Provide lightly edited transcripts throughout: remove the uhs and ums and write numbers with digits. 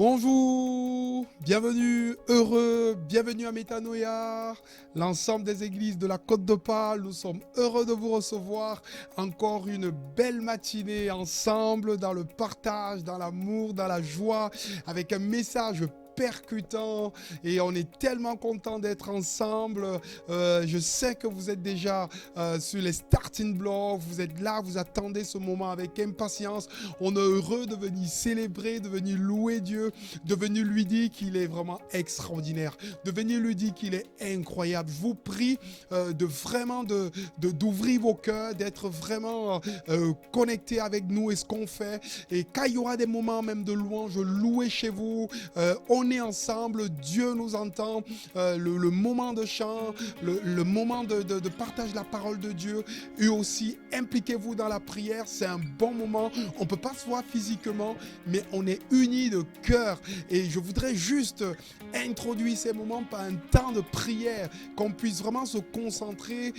Bonjour, bienvenue, heureux, bienvenue à Métanoïa, l'ensemble des églises de la Côte d'Opale. Nous sommes heureux de vous recevoir. Encore une belle matinée ensemble dans le partage, dans l'amour, dans la joie, avec un message percutant et on est tellement content d'être ensemble. Je sais que vous êtes déjà sur les starting blocks, vous êtes là, vous attendez ce moment avec impatience. On est heureux de venir célébrer, de venir louer Dieu, de venir lui dire qu'il est vraiment extraordinaire, de venir lui dire qu'il est incroyable. Je vous prie d'ouvrir vos cœurs, d'être vraiment connectés avec nous et ce qu'on fait. Et quand il y aura des moments même de louange, louez chez vous, on est ensemble, Dieu nous entend, le moment de chant, le moment de partage de la parole de Dieu, et aussi impliquez-vous dans la prière, c'est un bon moment. On ne peut pas se voir physiquement, mais on est unis de cœur, et je voudrais juste introduire ces moments par un temps de prière, qu'on puisse vraiment se concentrer,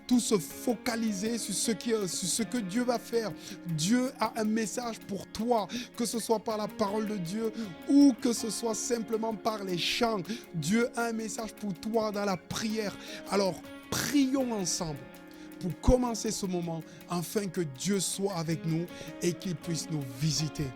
tout se focaliser sur ce que Dieu va faire. Dieu a un message pour toi, que ce soit par la parole de Dieu ou que ce soit simplement par les chants. Dieu a un message pour toi dans la prière. Alors, prions ensemble pour commencer ce moment, afin que Dieu soit avec nous et qu'il puisse nous visiter.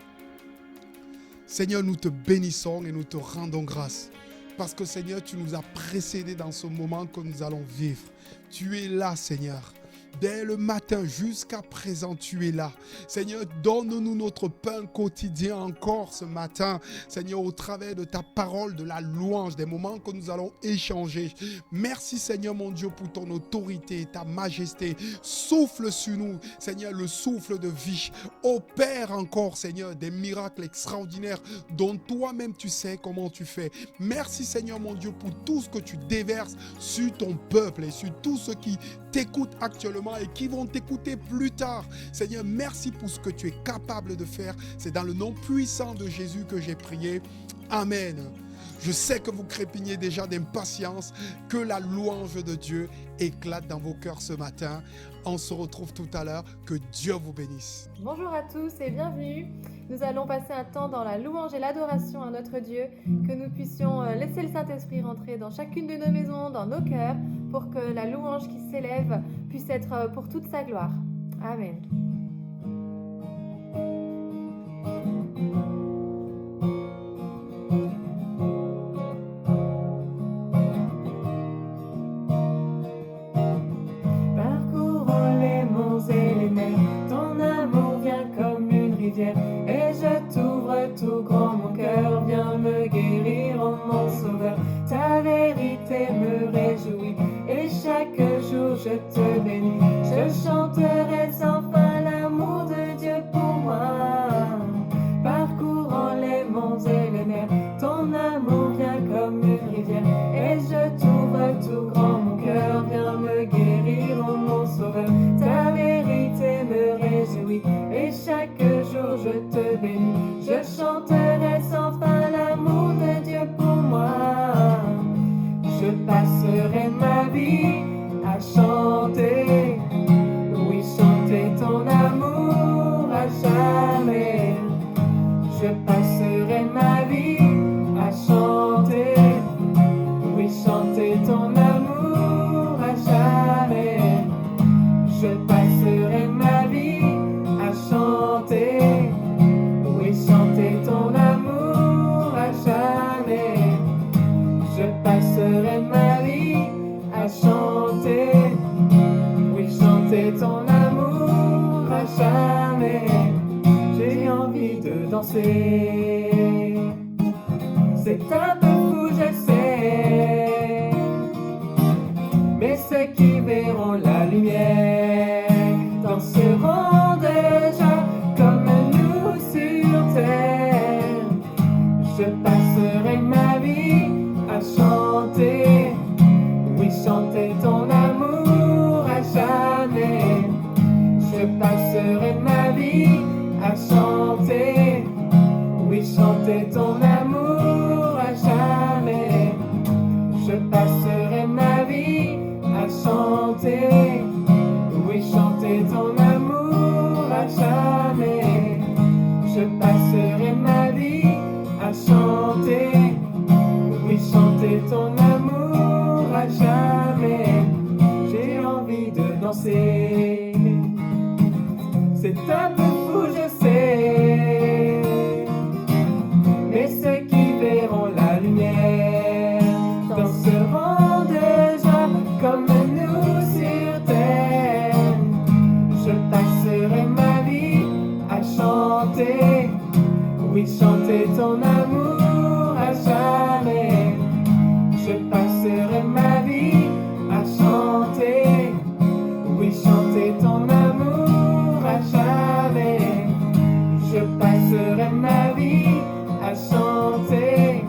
Seigneur, nous te bénissons et nous te rendons grâce. Parce que Seigneur, tu nous as précédés dans ce moment que nous allons vivre. Tu es là, Seigneur. Dès le matin jusqu'à présent, tu es là. Seigneur, donne-nous notre pain quotidien encore ce matin. Seigneur, au travers de ta parole, de la louange, des moments que nous allons échanger. Merci Seigneur mon Dieu pour ton autorité, ta majesté. Souffle sur nous, Seigneur, le souffle de vie. Opère encore, Seigneur, des miracles extraordinaires dont toi-même tu sais comment tu fais. Merci Seigneur mon Dieu pour tout ce que tu déverses sur ton peuple et sur tous ceux qui t'écoutent actuellement et qui vont t'écouter plus tard. Seigneur, merci pour ce que tu es capable de faire. C'est dans le nom puissant de Jésus que j'ai prié. Amen. Je sais que vous crépignez déjà d'impatience, que la louange de Dieu éclate dans vos cœurs ce matin. On se retrouve tout à l'heure. Que Dieu vous bénisse. Bonjour à tous et bienvenue. Nous allons passer un temps dans la louange et l'adoration à notre Dieu, que nous puissions laisser le Saint-Esprit rentrer dans chacune de nos maisons, dans nos cœurs, pour que la louange qui s'élève puisse être pour toute sa gloire. Amen. Parcourant les monts et les mers, ton amour vient comme une rivière, et je t'ouvre tout grand mon cœur, viens me guérir, oh mon sauveur. Ta vérité me réjouit, et chaque jour je te bénis. Je chanterai sans fin l'amour de Dieu pour moi. Parcourant les monts et les mers, ton amour vient comme une rivière, et je t'ouvre tout grand mon cœur, viens me guérir, oh mon sauveur. Ta vérité me réjouit, et chaque jour je te bénis. Je chanterai sans fin l'amour de Dieu pour moi. Je passerai ma vie à chanter, oui, chanter ton amour à jamais. Je passerai ma vie à chanter, oui, chanter ton amour à jamais. Je passerai ma vie à chanter, oui, chanter ton amour à jamais. Je passerai ma vie à chanter, oui, chanter ton amour à jamais. J'ai envie de danser, c'est un peu fou, je sais, mais ceux qui verront la lumière danseront déjà comme nous sur terre. Je passerai ma vie à chanter, oui, chanter ton amour à jamais. Je passerai ma vie à chanter, oui, chanter ton amour à jamais. Je passerai ma vie à chanter, oui, chanter ton amour à jamais. Je passerai ma vie à chanter, oui, chanter ton amour à jamais. Je passerai ma vie à chanter, oui, chanter ton amour à jamais. Je passerai ma vie à chanter,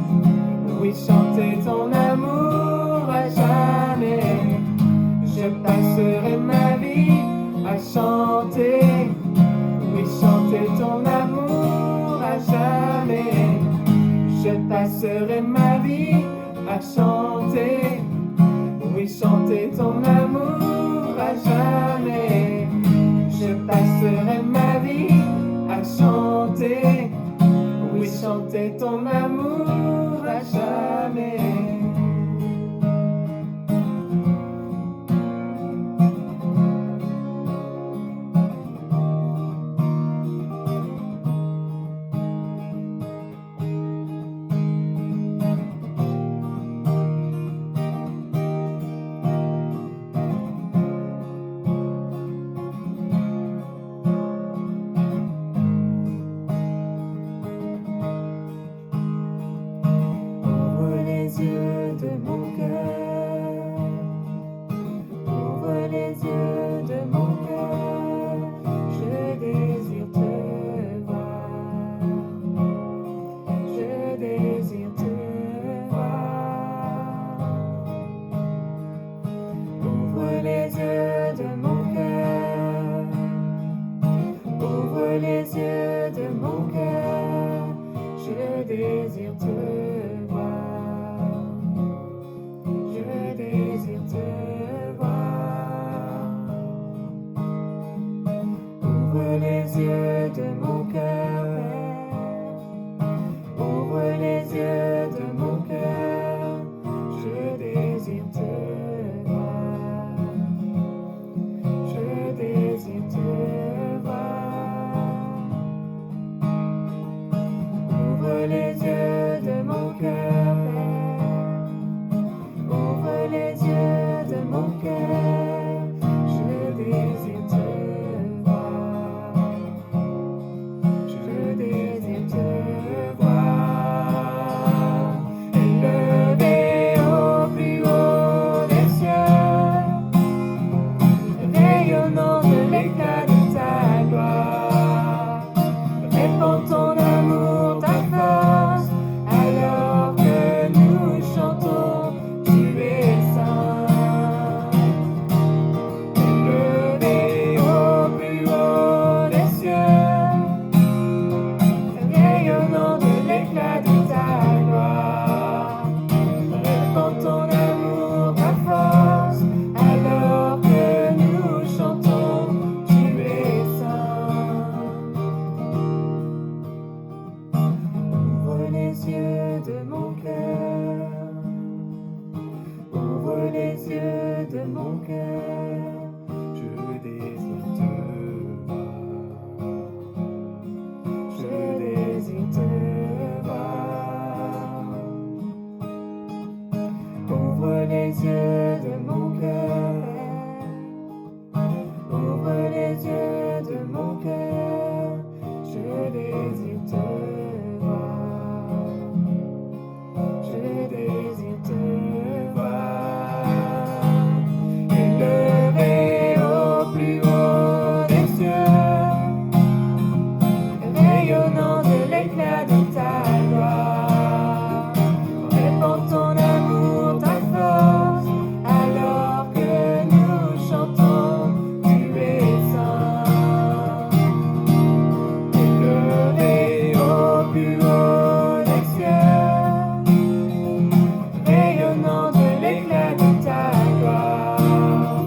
oui, chanter ton amour à jamais. Je passerai ma vie à chanter, oui, chanter ton amour à jamais. Je passerai ma vie à chanter, oui, chanter ton amour à jamais. Je passerai ma vie à chanter, oui, chanter ton amour à jamais. Ouvre les yeux de mon cœur, ouvre les yeux de mon cœur, je désire te voir, je désire te voir. Ouvre les yeux de mon cœur, ouvre les yeux de mon cœur, je désire te voir, je désire te voir. Ouvre les yeux de mon cœur, Père. Ouvre les yeux de mon cœur, je désire te voir, je désire te voir. Ouvre les yeux de mon cœur, Père. Ouvre les yeux de mon cœur, je désire te voir, je désire te voir. Élevé au plus haut des cieux, rayonnant de l'éclat de ta gloire, répand ton amour, ta force, alors que nous chantons, tu es saint. Élevé au plus haut des cieux, rayonnant de l'éclat de ta gloire, répand ton amour, ta force, alors que nous chantons, tu es saint. Ouvre les yeux de mon cœur, ouvre les yeux de mon cœur, je désire te voir, je désire te voir. Ouvre les yeux de mon cœur, ouvre les yeux de mon cœur, je désire te voir, je désire te voir. Élevé au plus haut des cieux, rayonnant de l'éclat de ta gloire, répand ton amour, ta force, alors que nous chantons, tu es saint. Élevé au plus haut des cieux, rayonnant de l'éclat de ta gloire,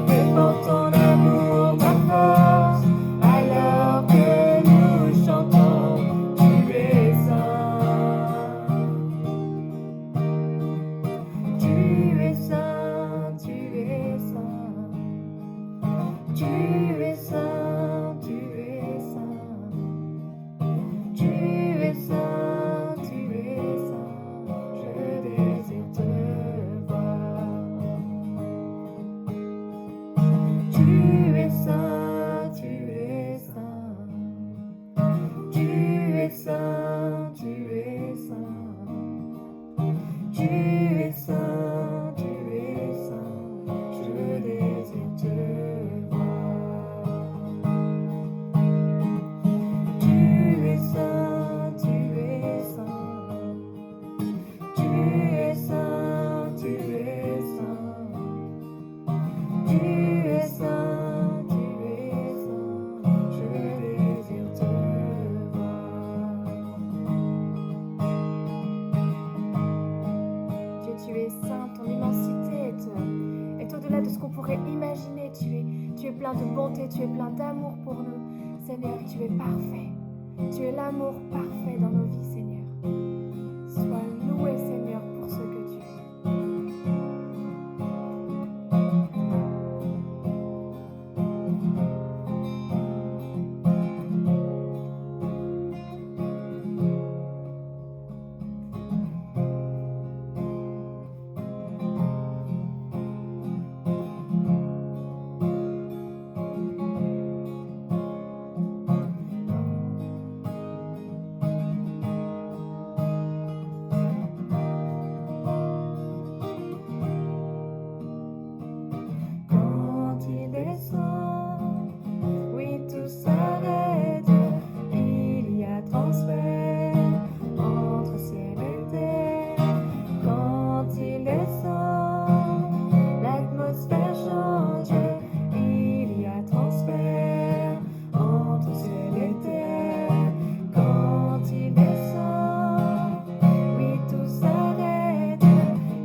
répand ton amour, ta force, alors que nous chantons, tu es saint. Tu es saint, tu es saint, tu es saint, tu es saint, tu es saint, tu es saint, je désire te voir. Tu es saint, tu es saint, es saint, tu es saint. Tu es saint, tu es saint, je désire te voir. Tu es saint, tu es saint. Tu es saint, tu es saint. Tu es saint, tu es saint, je désire te voir. Dieu, tu es saint, ton immensité est au-delà de ce qu'on pourrait imaginer. Tu es plein de bonté, tu es plein d'amour pour nous. Seigneur, tu es parfait. Tu es l'amour parfait dans nos vies, Seigneur. Sois loué, Seigneur, pour ce que tu es. Quand il descend, oui, tout s'arrête. Il y a transfert entre ciel et terre. Quand il descend, l'atmosphère change. Il y a transfert entre ciel et terre. Quand il descend, oui, tout s'arrête.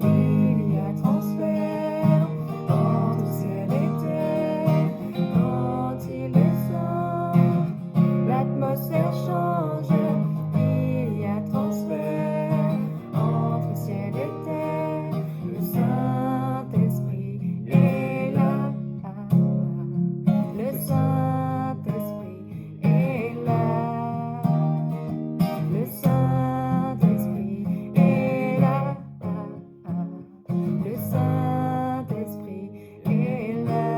Il y a transfert entre ciel et terre. Quand il descend, l'atmosphère change. Il y a transfert entre ciel et terre. Le Saint-Esprit est là. Le Saint-Esprit est là. Le Saint-Esprit est là. Le Saint-Esprit est là.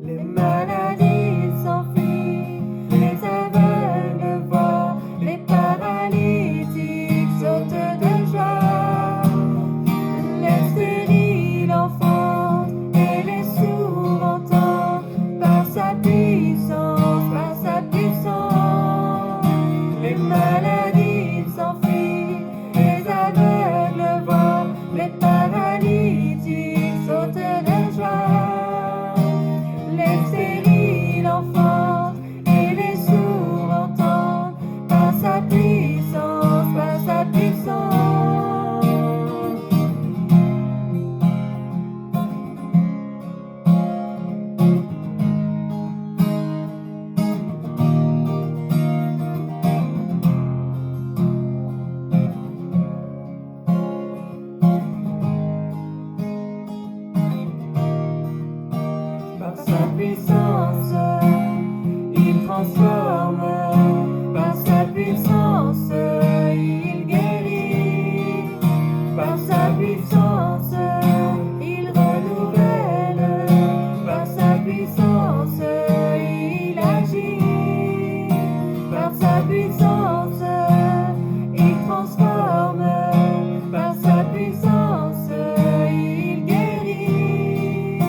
Les maladies s'enfuient, les aveugles voient, les paralytiques sautent de joie. Les stériles enfantent et les sourds entendent par sa puissance, par sa puissance. Les maladies s'enfuient, les aveugles voient, les paralytiques sautent de joie. Les stériles enfantent et les sourds entendent par sa puissance, par sa puissance. Par sa puissance, il transforme. Par sa puissance, il guérit. Par sa puissance, il renouvelle. Par sa puissance, il agit. Par sa puissance, il transforme. Par sa puissance, il guérit.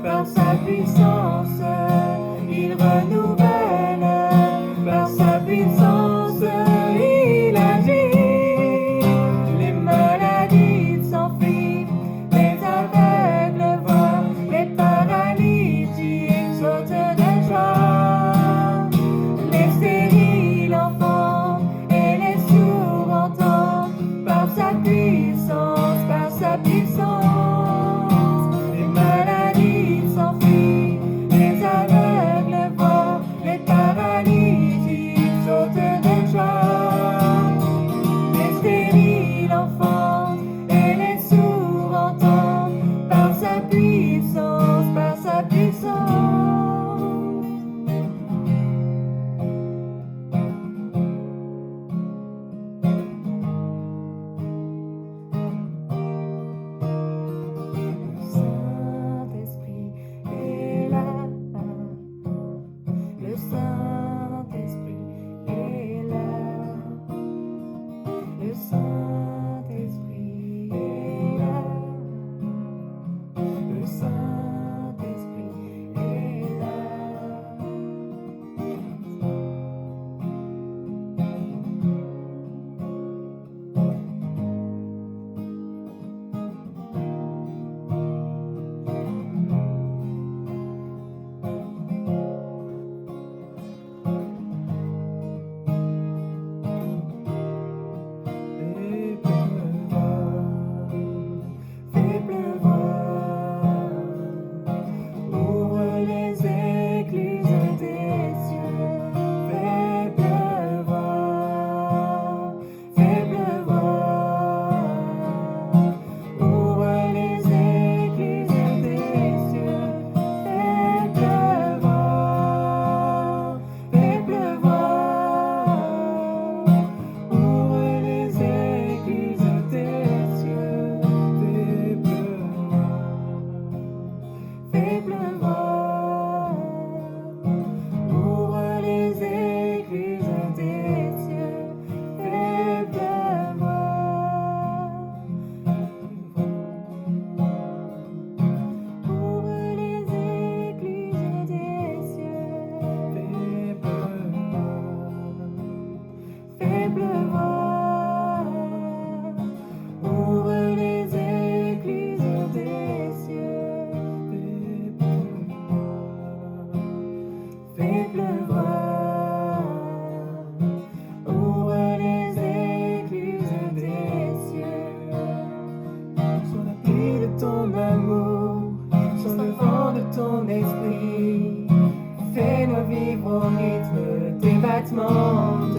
Par sa puissance, il renouvelle. Par sa puissance, il agit. Les maladies s'enfuient, les aveugles voient, les paralytiques sautent de joie. Les stériles enfantent et les sourds entendent par sa puissance, par sa puissance. Les maladies s'enfuient, les aveugles voient, les paralytiques sautent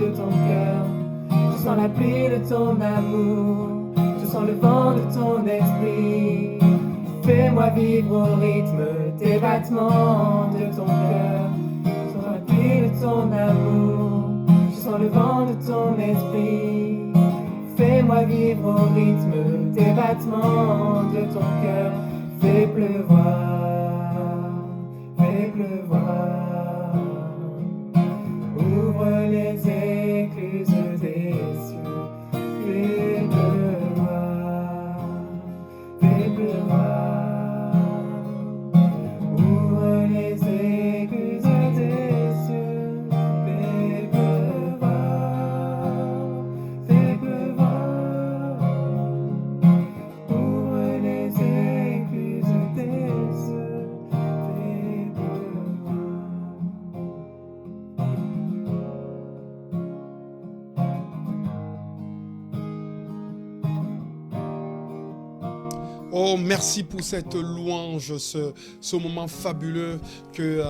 de ton cœur. Je sens la pluie de ton amour, je sens le vent de ton esprit. Fais-moi vivre au rythme des battements de ton cœur. Je sens la pluie de ton amour, je sens le vent de ton esprit. Fais-moi vivre au rythme des battements de ton cœur. Fais pleuvoir, fais pleuvoir. Ouvre les écluses des cieux. Fais pleuvoir, fais pleuvoir. Ouvre les écluses des cieux. Fais pleuvoir, fais pleuvoir. Ouvre les écluses des cieux. Fais pleuvoir. Oh, merci pour cette louange, ce moment fabuleux que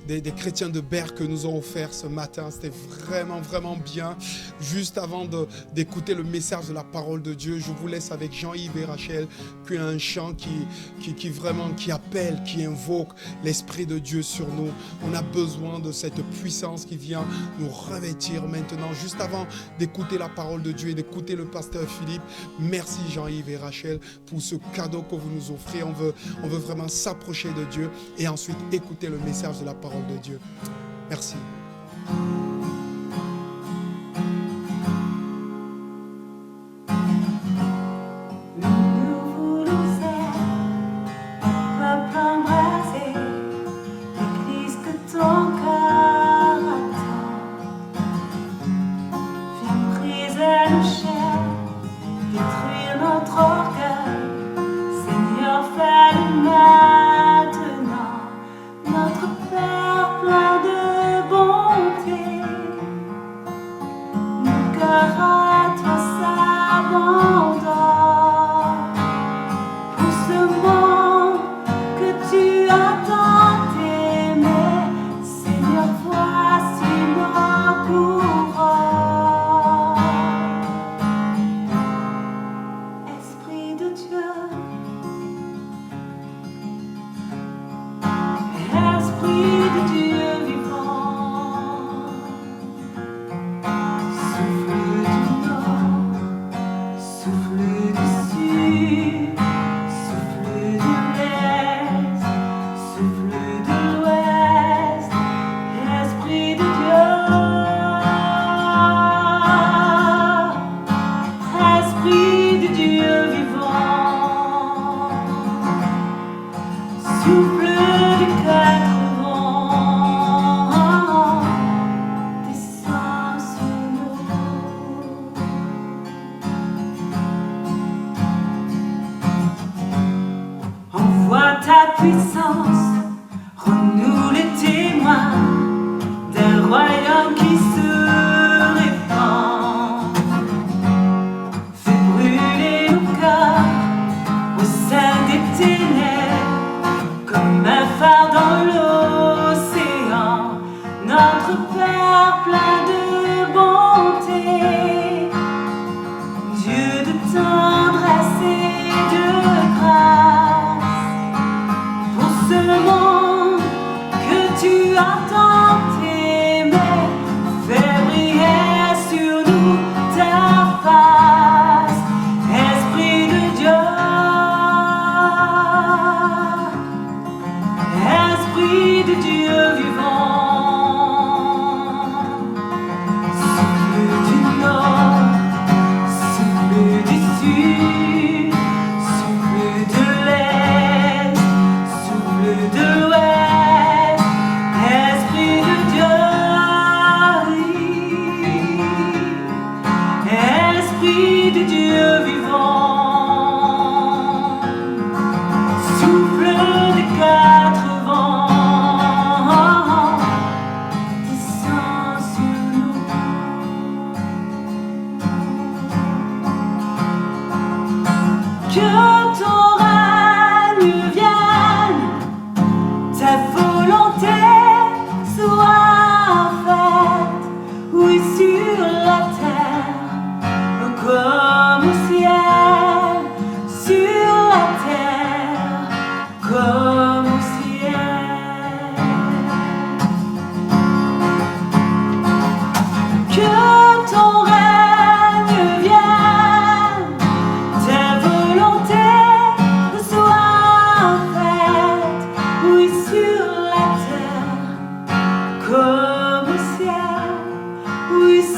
des chrétiens de Berck nous ont offert ce matin. C'était vraiment, vraiment bien. Juste avant d'écouter le message de la parole de Dieu, je vous laisse avec Jean-Yves et Rachel, puis un chant qui appelle, qui invoque l'Esprit de Dieu sur nous. On a besoin de cette puissance qui vient nous revêtir maintenant. Juste avant d'écouter la parole de Dieu et d'écouter le pasteur Philippe, merci Jean-Yves et Rachel pour ce cadeau que vous nous offrez. On veut vraiment s'approcher de Dieu et ensuite écouter le message de la parole de Dieu. Merci. Nous voulons être un peuple embrasé, l'Église que ton cœur attend. Viens briser nos chaînes, détruire notre orgueil. Seigneur, fais-le maintenant, notre Père plein de bonté. Nos cœurs à toi s'abandonnent. Pour ce monde que tu as tant aimé, Seigneur, voici nos couronnes.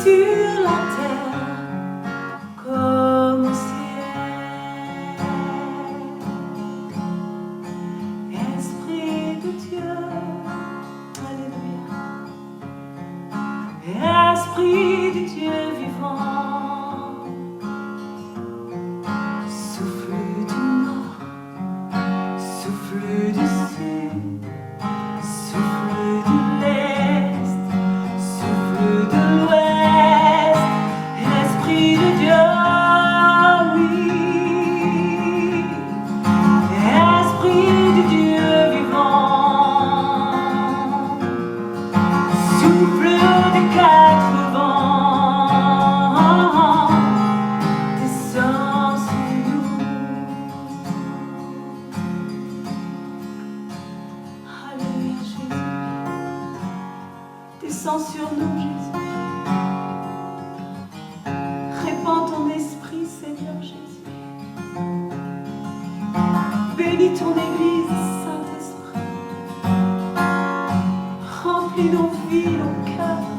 sur la terre comme au ciel. Esprit de Dieu, alléluia. Esprit de Dieu vivant, souffle du nord, souffle du sud, souffle de l'est, souffle de l'ouest, esprit de Dieu, oui, esprit de Dieu vivant, souffle des quatre vents, descends sur nous. Alléluia Jésus, descends sur nous Jésus. Répands ton esprit Seigneur Jésus. Bénis ton Église Saint-Esprit. Remplis nos vies, nos cœurs,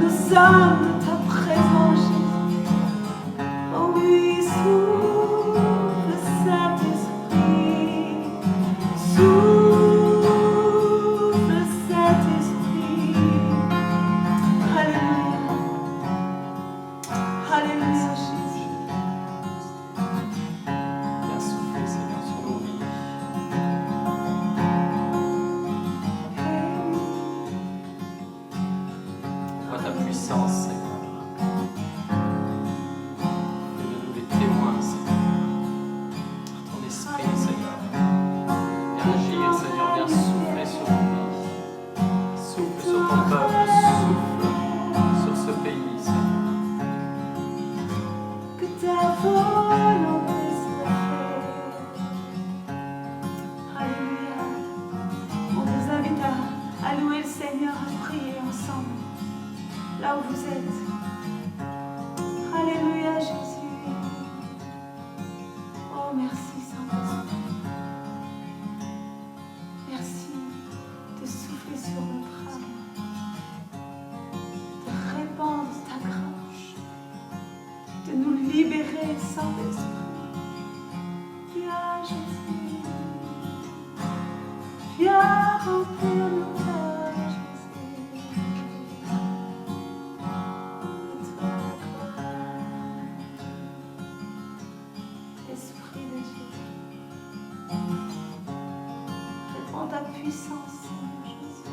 nos âmes de ta présence Jésus. Oh oui, souffle Saint-Esprit, souffle Saint-Esprit. Alléluia, Alléluia Jésus. Viens souffler, Seigneur, sur nos vies. Vois ta puissance, Seigneur. Fais-nous les témoins, Seigneur. Par ton esprit, Seigneur. Viens agir, Seigneur. Viens souffler sur nos vies. Souffle sur ton peuple. Souffle sur ce pays, Seigneur. Que ta volonté soit faite. Alléluia. On vous invite à louer le Seigneur, à prier ensemble, là où vous êtes. Alléluia Jésus. Oh merci Saint-Esprit. Merci de souffler sur notre âme, de répandre ta grâce, de nous libérer, Saint-Esprit. Viens, Jésus. Viens remplir nos cœurs, Jésus. De ta gloire. Esprit de Dieu, répands ta puissance, Seigneur Jésus.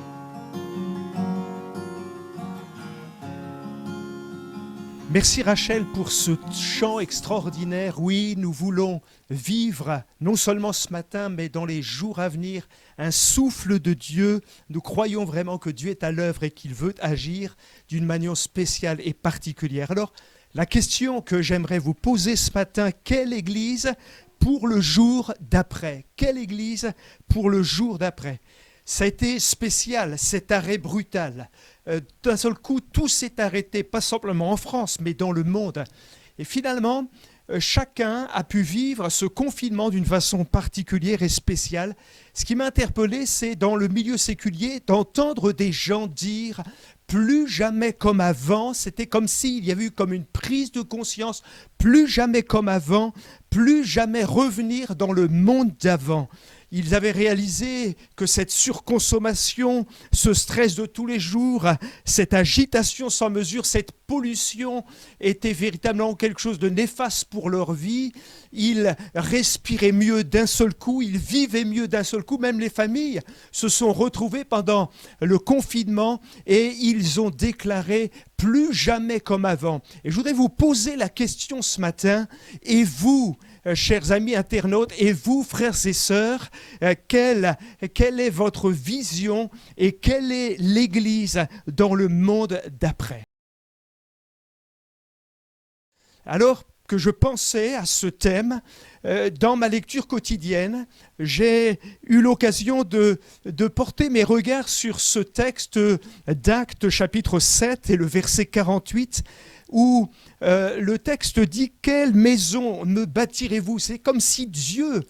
Merci Rachel pour ce chant extraordinaire. Oui, nous voulons vivre, non seulement ce matin, mais dans les jours à venir, un souffle de Dieu. Nous croyons vraiment que Dieu est à l'œuvre et qu'il veut agir d'une manière spéciale et particulière. Alors, la question que j'aimerais vous poser ce matin, quelle église pour le jour d'après? Quelle église pour le jour d'après? Ça a été spécial, cet arrêt brutal. D'un seul coup, tout s'est arrêté, pas simplement en France, mais dans le monde. Et finalement, chacun a pu vivre ce confinement d'une façon particulière et spéciale. Ce qui m'a interpellé, c'est dans le milieu séculier, d'entendre des gens dire « plus jamais comme avant ». C'était comme s'il y avait eu comme une prise de conscience, plus jamais comme avant, plus jamais revenir dans le monde d'avant. Ils avaient réalisé que cette surconsommation, ce stress de tous les jours, cette agitation sans mesure, cette pollution était véritablement quelque chose de néfaste pour leur vie. Ils respiraient mieux d'un seul coup, ils vivaient mieux d'un seul coup. Même les familles se sont retrouvées pendant le confinement et ils ont déclaré plus jamais comme avant. Et je voudrais vous poser la question ce matin, et vous, chers amis internautes, et vous, frères et sœurs, quelle est votre vision et quelle est l'Église dans le monde d'après? Alors, que je pensais à ce thème dans ma lecture quotidienne. J'ai eu l'occasion de porter mes regards sur ce texte d'Actes chapitre 7 et le verset 48 où le texte dit « Quelle maison me bâtirez-vous » C'est comme si Dieu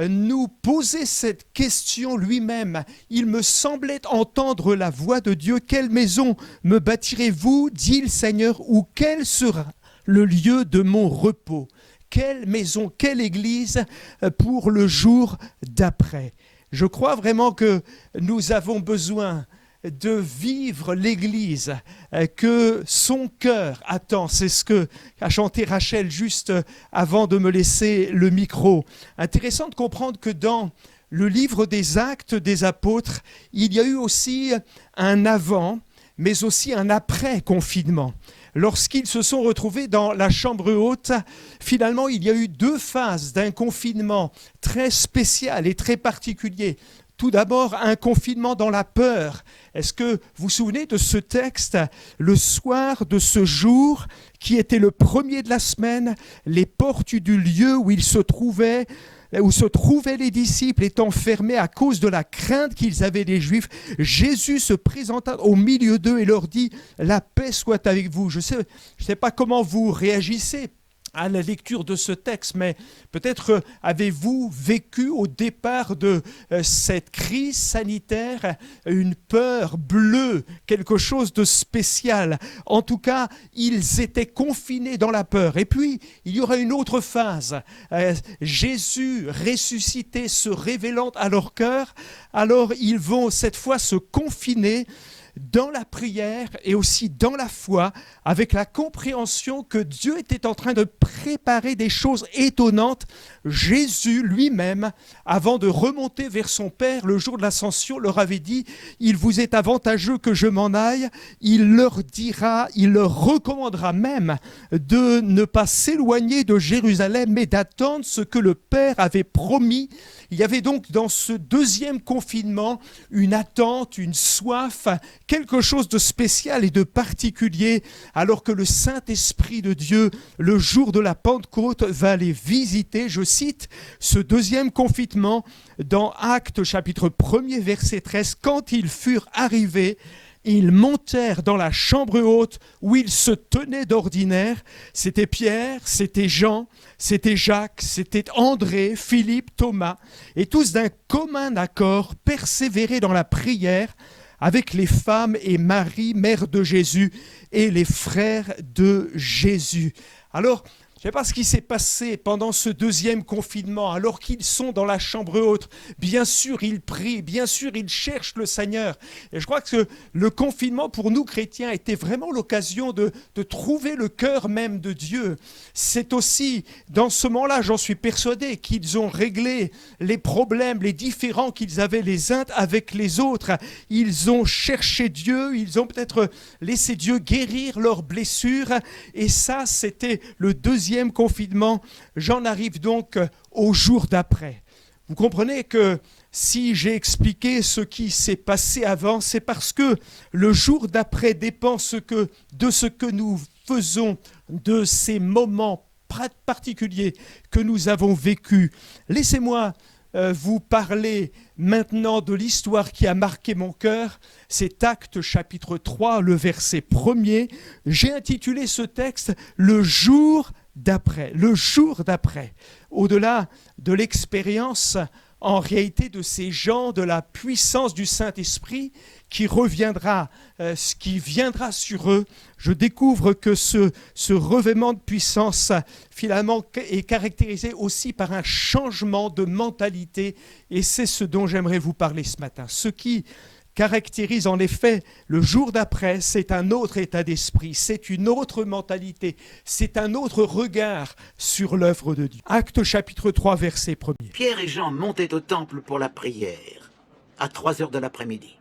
nous posait cette question lui-même. Il me semblait entendre la voix de Dieu. « Quelle maison me bâtirez-vous, dit le Seigneur, ou quel sera le lieu de mon repos ?» Quelle maison, quelle église pour le jour d'après. Je crois vraiment que nous avons besoin de vivre l'église que son cœur attend. C'est ce que a chanté Rachel juste avant de me laisser le micro. Intéressant de comprendre que dans le livre des Actes des Apôtres, il y a eu aussi un avant, mais aussi un après-confinement. Lorsqu'ils se sont retrouvés dans la chambre haute, finalement, il y a eu 2 phases d'un confinement très spécial et très particulier. Tout d'abord, un confinement dans la peur. Est-ce que vous vous souvenez de ce texte? Le soir de ce jour, qui était le premier de la semaine, les portes du lieu où se trouvaient les disciples étant fermés à cause de la crainte qu'ils avaient des Juifs, Jésus se présenta au milieu d'eux et leur dit « La paix soit avec vous ». Je sais pas comment vous réagissez à la lecture de ce texte, mais peut-être avez-vous vécu au départ de cette crise sanitaire une peur bleue, quelque chose de spécial. En tout cas, ils étaient confinés dans la peur. Et puis, il y aura une autre phase. Jésus ressuscité se révélant à leur cœur, alors ils vont cette fois se confiner dans la prière et aussi dans la foi, avec la compréhension que Dieu était en train de préparer des choses étonnantes. Jésus lui-même, avant de remonter vers son Père le jour de l'Ascension, leur avait dit « Il vous est avantageux que je m'en aille ». Il leur recommandera même de ne pas s'éloigner de Jérusalem, mais d'attendre ce que le Père avait promis. Il y avait donc dans ce deuxième confinement une attente, une soif, quelque chose de spécial et de particulier, alors que le Saint-Esprit de Dieu, le jour de la Pentecôte, va les visiter. Je cite ce deuxième confinement dans Actes chapitre 1er verset 13. « Quand ils furent arrivés, ils montèrent dans la chambre haute où ils se tenaient d'ordinaire. » C'était Pierre, c'était Jean, c'était Jacques, c'était André, Philippe, Thomas. Et tous d'un commun accord persévéraient dans la prière avec les femmes et Marie, mère de Jésus, et les frères de Jésus. Alors, je ne sais pas ce qui s'est passé pendant ce deuxième confinement, alors qu'ils sont dans la chambre haute. Bien sûr, ils prient, bien sûr, ils cherchent le Seigneur. Et je crois que le confinement, pour nous chrétiens, était vraiment l'occasion de trouver le cœur même de Dieu. C'est aussi, dans ce moment-là, j'en suis persuadé, qu'ils ont réglé les problèmes, les différends qu'ils avaient les uns avec les autres. Ils ont cherché Dieu, ils ont peut-être laissé Dieu guérir leurs blessures. Et ça, c'était le deuxième confinement. J'en arrive donc au jour d'après. Vous comprenez que si j'ai expliqué ce qui s'est passé avant, c'est parce que le jour d'après dépend de ce que nous faisons de ces moments particuliers que nous avons vécus. Laissez-moi vous parler maintenant de l'histoire qui a marqué mon cœur. C'est Actes chapitre 3, le verset 1er. J'ai intitulé ce texte « Le jour d'après ». Le jour d'après. Au-delà de l'expérience, en réalité, de ces gens, de la puissance du Saint-Esprit qui viendra sur eux, je découvre que ce revêtement de puissance, finalement, est caractérisé aussi par un changement de mentalité. Et c'est ce dont j'aimerais vous parler ce matin. Ce qui caractérise en effet le jour d'après, c'est un autre état d'esprit, c'est une autre mentalité, c'est un autre regard sur l'œuvre de Dieu. Actes chapitre 3, verset 1er. Pierre et Jean montaient au temple pour la prière, à 3 heures de l'après-midi.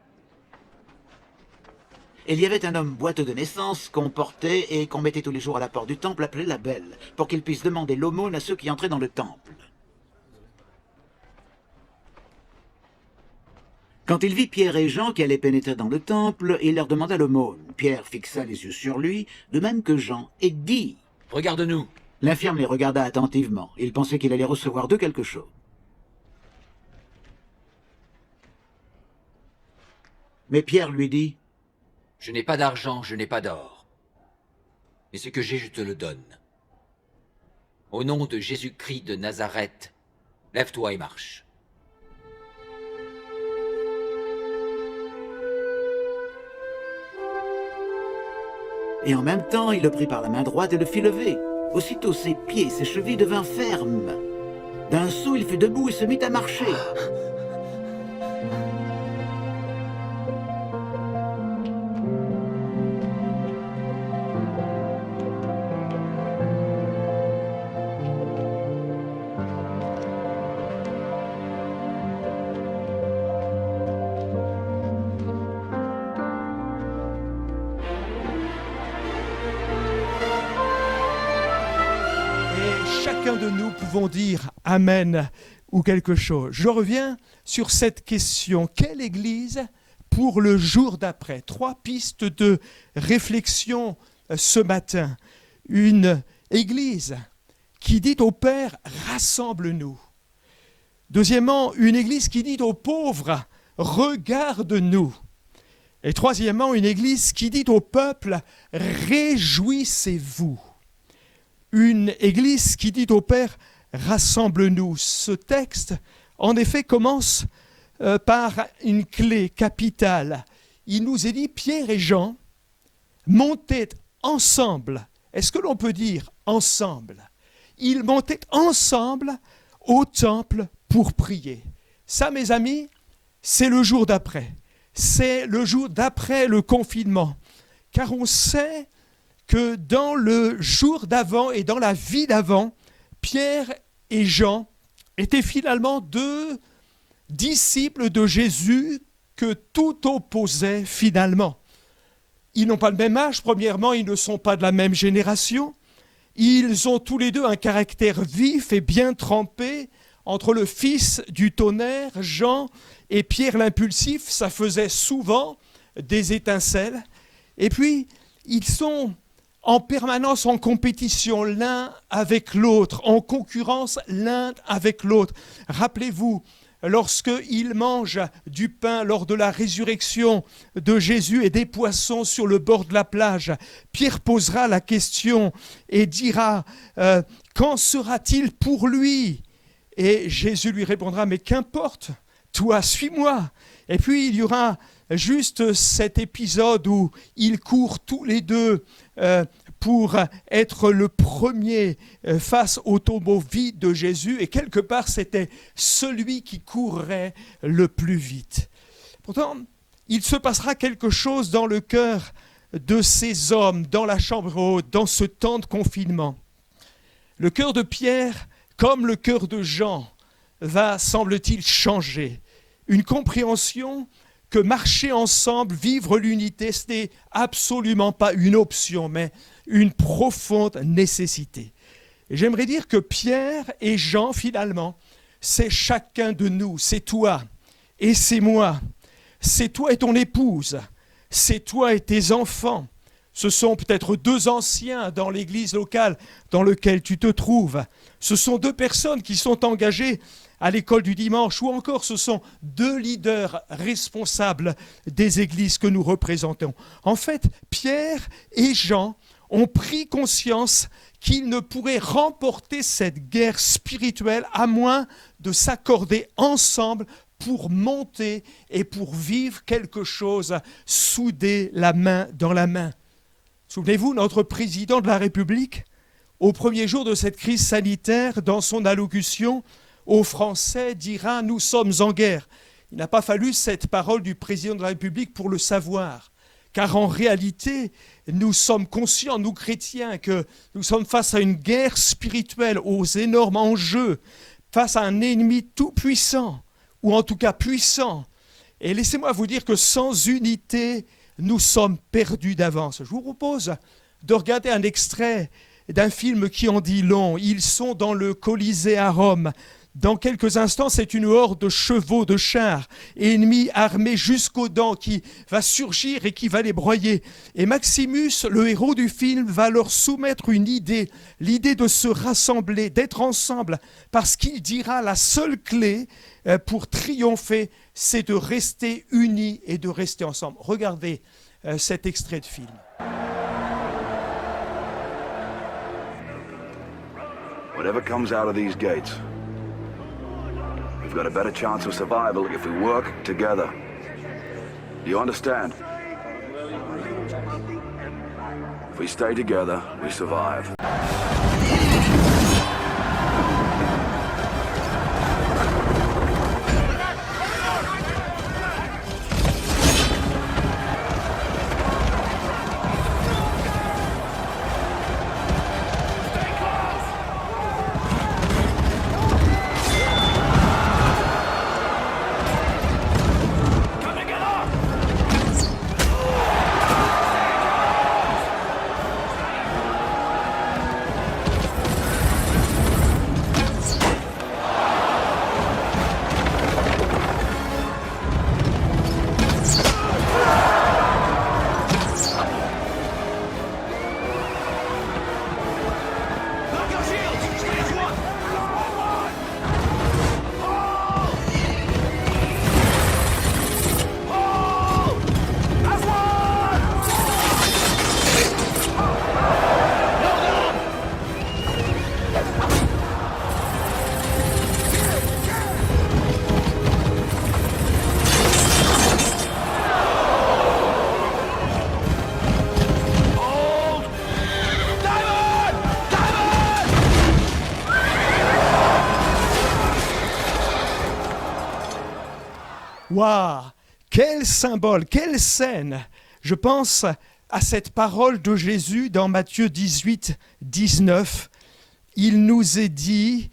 Il y avait un homme boiteux de naissance qu'on portait et qu'on mettait tous les jours à la porte du temple, appelé la Belle, pour qu'il puisse demander l'aumône à ceux qui entraient dans le temple. Quand il vit Pierre et Jean qui allaient pénétrer dans le temple, il leur demanda l'aumône. Pierre fixa les yeux sur lui, de même que Jean, et dit « Regarde-nous ». L'infirme les regarda attentivement. Il pensait qu'il allait recevoir d'eux quelque chose. Mais Pierre lui dit: « Je n'ai pas d'argent, je n'ai pas d'or. Mais ce que j'ai, je te le donne. Au nom de Jésus-Christ de Nazareth, lève-toi et marche. » Et en même temps, il le prit par la main droite et le fit lever. Aussitôt ses pieds et ses chevilles devinrent fermes. D'un saut, il fut debout et se mit à marcher. Chacun de nous pouvons dire Amen ou quelque chose. Je reviens sur cette question. Quelle église pour le jour d'après? 3 pistes de réflexion ce matin. Une église qui dit au Père, rassemble-nous. Deuxièmement, une église qui dit aux pauvres, regarde-nous. Et troisièmement, une église qui dit au peuple, réjouissez-vous. Une église qui dit au Père, rassemble-nous. Ce texte, en effet, commence par une clé capitale. Il nous est dit, Pierre et Jean montaient ensemble. Est-ce que l'on peut dire ensemble? Ils montaient ensemble au temple pour prier. Ça, mes amis, c'est le jour d'après. C'est le jour d'après le confinement. Car on sait que dans le jour d'avant et dans la vie d'avant, Pierre et Jean étaient finalement 2 disciples de Jésus que tout opposait finalement. Ils n'ont pas le même âge, premièrement, ils ne sont pas de la même génération. Ils ont tous les deux un caractère vif et bien trempé. Entre le fils du tonnerre, Jean, et Pierre l'impulsif, ça faisait souvent des étincelles. Et puis, ils sont en permanence en compétition l'un avec l'autre, en concurrence l'un avec l'autre. Rappelez-vous, lorsqu'ils mangent du pain lors de la résurrection de Jésus et des poissons sur le bord de la plage, Pierre posera la question et dira « Qu'en sera-t-il pour lui ?» Et Jésus lui répondra « Mais qu'importe, toi, suis-moi !» Et puis il y aura juste cet épisode où ils courent tous les deux pour être le premier face au tombeau vide de Jésus. Et quelque part, c'était celui qui courrait le plus vite. Pourtant, il se passera quelque chose dans le cœur de ces hommes, dans la chambre haute, dans ce temps de confinement. Le cœur de Pierre, comme le cœur de Jean, va, semble-t-il, changer. Une compréhension que marcher ensemble, vivre l'unité, ce n'est absolument pas une option, mais une profonde nécessité. Et j'aimerais dire que Pierre et Jean, finalement, c'est chacun de nous, c'est toi et c'est moi, c'est toi et ton épouse, c'est toi et tes enfants. Ce sont peut-être 2 anciens dans l'église locale dans laquelle tu te trouves. Ce sont 2 personnes qui sont engagées à l'école du dimanche, ou encore ce sont 2 leaders responsables des églises que nous représentons. En fait, Pierre et Jean ont pris conscience qu'ils ne pourraient remporter cette guerre spirituelle à moins de s'accorder ensemble pour monter et pour vivre quelque chose soudés la main dans la main. Souvenez-vous, notre président de la République, au premier jour de cette crise sanitaire, dans son allocution aux Français, dira « Nous sommes en guerre ». Il n'a pas fallu cette parole du président de la République pour le savoir. Car en réalité, nous sommes conscients, nous chrétiens, que nous sommes face à une guerre spirituelle aux énormes enjeux, face à un ennemi tout puissant, ou en tout cas puissant. Et laissez-moi vous dire que sans unité, nous sommes perdus d'avance. Je vous propose de regarder un extrait d'un film qui en dit long. Ils sont dans le Colisée à Rome, Dans quelques instants, c'est une horde de chevaux, de chars, ennemis armés jusqu'aux dents qui va surgir et qui va les broyer. Et Maximus, le héros du film, va leur soumettre une idée, l'idée de se rassembler, d'être ensemble, parce qu'il dira la seule clé pour triompher, c'est de rester unis et de rester ensemble. Regardez cet extrait de film. Whatever comes out of these gates, we've got a better chance of survival if we work together. Do you understand? If we stay together, we survive. Waouh! Quel symbole, quelle scène! Je pense à cette parole de Jésus dans Matthieu 18, 19. Il nous est dit,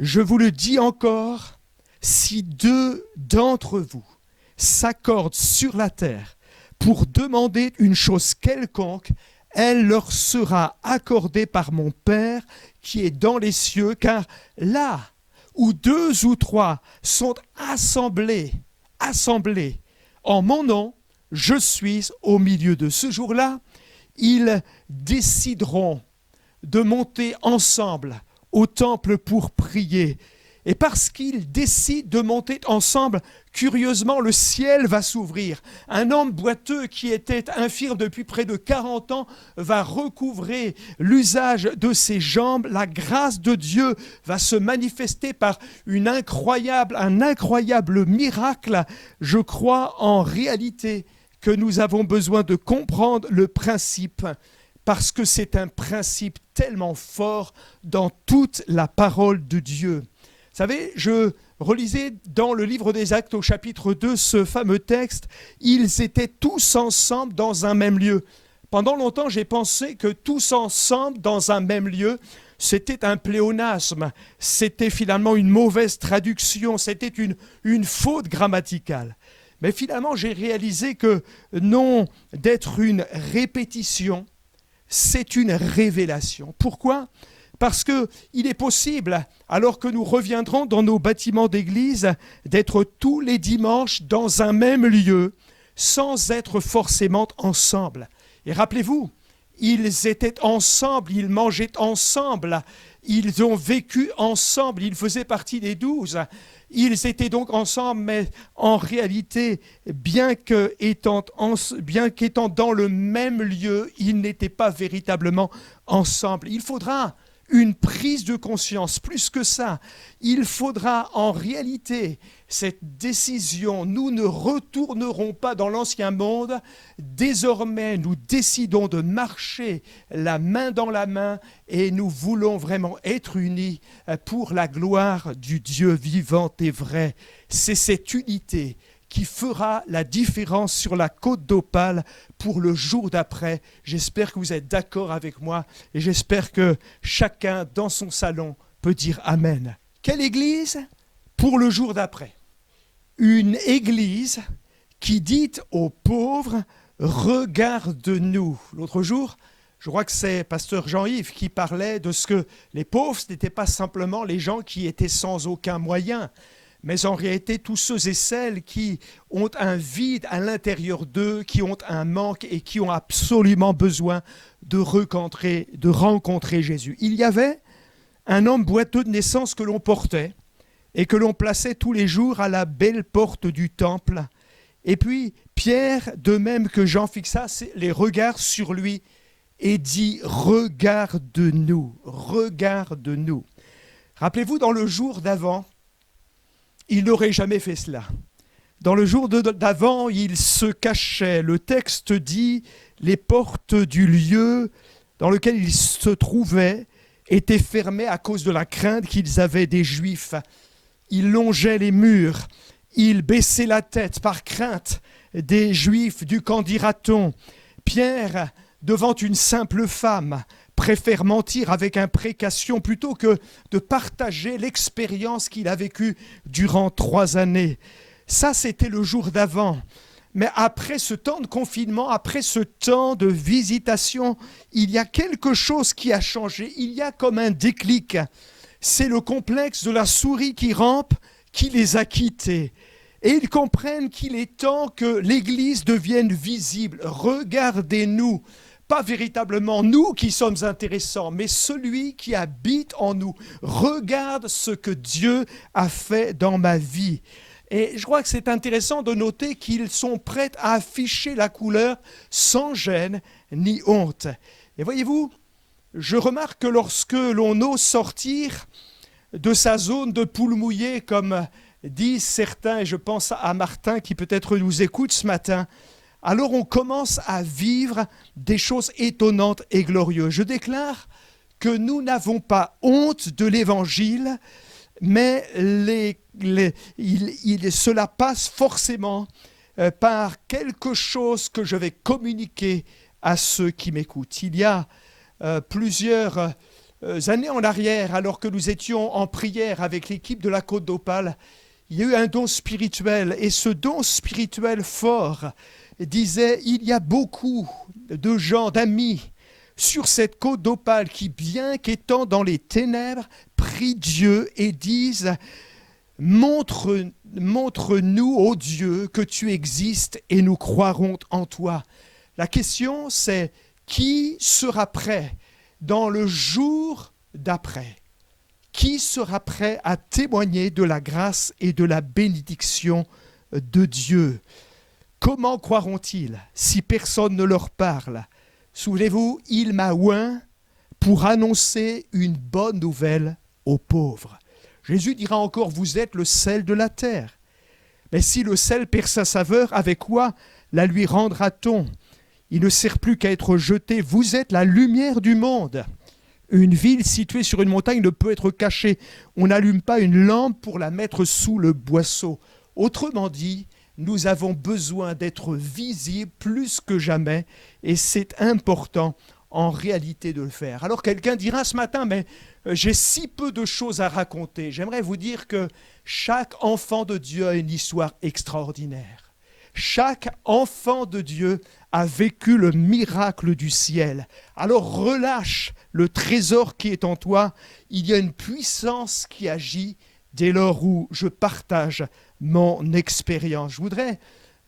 je vous le dis encore, si 2 d'entre vous s'accordent sur la terre pour demander une chose quelconque, elle leur sera accordée par mon Père qui est dans les cieux, car là où 2 ou 3 sont assemblés en mon nom, je suis au milieu de ce jour-là. Ils décideront de monter ensemble au temple pour prier. Et parce qu'ils décident de monter ensemble, curieusement, le ciel va s'ouvrir. Un homme boiteux qui était infirme depuis près de 40 ans va recouvrer l'usage de ses jambes. La grâce de Dieu va se manifester par un incroyable miracle. Je crois en réalité que nous avons besoin de comprendre le principe, parce que c'est un principe tellement fort dans toute la parole de Dieu. Vous savez, je relisais dans le livre des Actes au chapitre 2 ce fameux texte, ils étaient tous ensemble dans un même lieu. Pendant longtemps, j'ai pensé que tous ensemble dans un même lieu, c'était un pléonasme, c'était finalement une mauvaise traduction, c'était une faute grammaticale. Mais finalement, j'ai réalisé que non d'être une répétition, c'est une révélation. Pourquoi ? Parce qu'il est possible, alors que nous reviendrons dans nos bâtiments d'église, d'être tous les dimanches dans un même lieu, sans être forcément ensemble. Et rappelez-vous, ils étaient ensemble, ils mangeaient ensemble, ils ont vécu ensemble, ils faisaient partie des 12. Ils étaient donc ensemble, mais en réalité, bien qu'étant dans le même lieu, ils n'étaient pas véritablement ensemble. Il faudra une prise de conscience, plus que ça. Il faudra en réalité cette décision. Nous ne retournerons pas dans l'ancien monde. Désormais, nous décidons de marcher la main dans la main et nous voulons vraiment être unis pour la gloire du Dieu vivant et vrai. C'est cette unité qui fera la différence sur la côte d'Opale pour le jour d'après. J'espère que vous êtes d'accord avec moi et j'espère que chacun dans son salon peut dire Amen. Quelle église pour le jour d'après? Une église qui dit aux pauvres, regarde-nous. L'autre jour, Je crois que c'est pasteur Jean-Yves qui parlait de ce que les pauvres, ce n'étaient pas simplement les gens qui étaient sans aucun moyen, mais en réalité tous ceux et celles qui ont un vide à l'intérieur d'eux, qui ont un manque et qui ont absolument besoin de rencontrer Jésus. Il y avait un homme boiteux de naissance que l'on portait et que l'on plaçait tous les jours à la belle porte du temple. Et puis Pierre, de même que Jean, fixa les regards sur lui et dit « Regarde-nous, regarde-nous ». Rappelez-vous, dans le jour d'avant, il n'aurait jamais fait cela. Dans le jour d'avant, il se cachait. Le texte dit « Les portes du lieu dans lequel il se trouvait étaient fermées à cause de la crainte qu'ils avaient des Juifs. Il longeait les murs, il baissait la tête par crainte des Juifs, du qu'en dira-t-on. Pierre, devant une simple femme, préfère mentir avec imprécation plutôt que de partager l'expérience qu'il a vécue durant 3 années. Ça, c'était le jour d'avant. Mais après ce temps de confinement, après ce temps de visitation, il y a quelque chose qui a changé. Il y a comme un déclic. C'est le complexe de la souris qui rampe qui les a quittés. Et ils comprennent qu'il est temps que l'Église devienne visible. Regardez-nous. Pas véritablement nous qui sommes intéressants, mais celui qui habite en nous. Regarde ce que Dieu a fait dans ma vie. Et je crois que c'est intéressant de noter qu'ils sont prêts à afficher la couleur sans gêne ni honte. Et voyez-vous, je remarque que lorsque l'on ose sortir de sa zone de poule mouillée, comme disent certains, et je pense à Martin qui peut-être nous écoute ce matin, alors on commence à vivre des choses étonnantes et glorieuses. Je déclare que nous n'avons pas honte de l'Évangile, mais cela passe forcément par quelque chose que je vais communiquer à ceux qui m'écoutent. Il y a plusieurs années en arrière, alors que nous étions en prière avec l'équipe de la Côte d'Opale, il y a eu un don spirituel, et ce don spirituel fort disait « Il y a beaucoup de gens, d'amis, sur cette Côte d'Opale qui, bien qu'étant dans les ténèbres, prient Dieu et disent « Montre-nous, ô Dieu, que tu existes et nous croirons en toi. » La question, c'est qui sera prêt dans le jour d'après? Qui sera prêt à témoigner de la grâce et de la bénédiction de Dieu? Comment croiront-ils si personne ne leur parle? Souvenez-vous, il m'a oint pour annoncer une bonne nouvelle aux pauvres. Jésus dira encore, vous êtes le sel de la terre. Mais si le sel perd sa saveur, avec quoi la lui rendra-t-on? Il ne sert plus qu'à être jeté. Vous êtes la lumière du monde. Une ville située sur une montagne ne peut être cachée. On n'allume pas une lampe pour la mettre sous le boisseau. Autrement dit, nous avons besoin d'être visibles plus que jamais et c'est important en réalité de le faire. Alors quelqu'un dira ce matin, mais j'ai si peu de choses à raconter. J'aimerais vous dire que chaque enfant de Dieu a une histoire extraordinaire. Chaque enfant de Dieu a vécu le miracle du ciel. Alors relâche le trésor qui est en toi. Il y a une puissance qui agit dès lors où je partage mon expérience. Je voudrais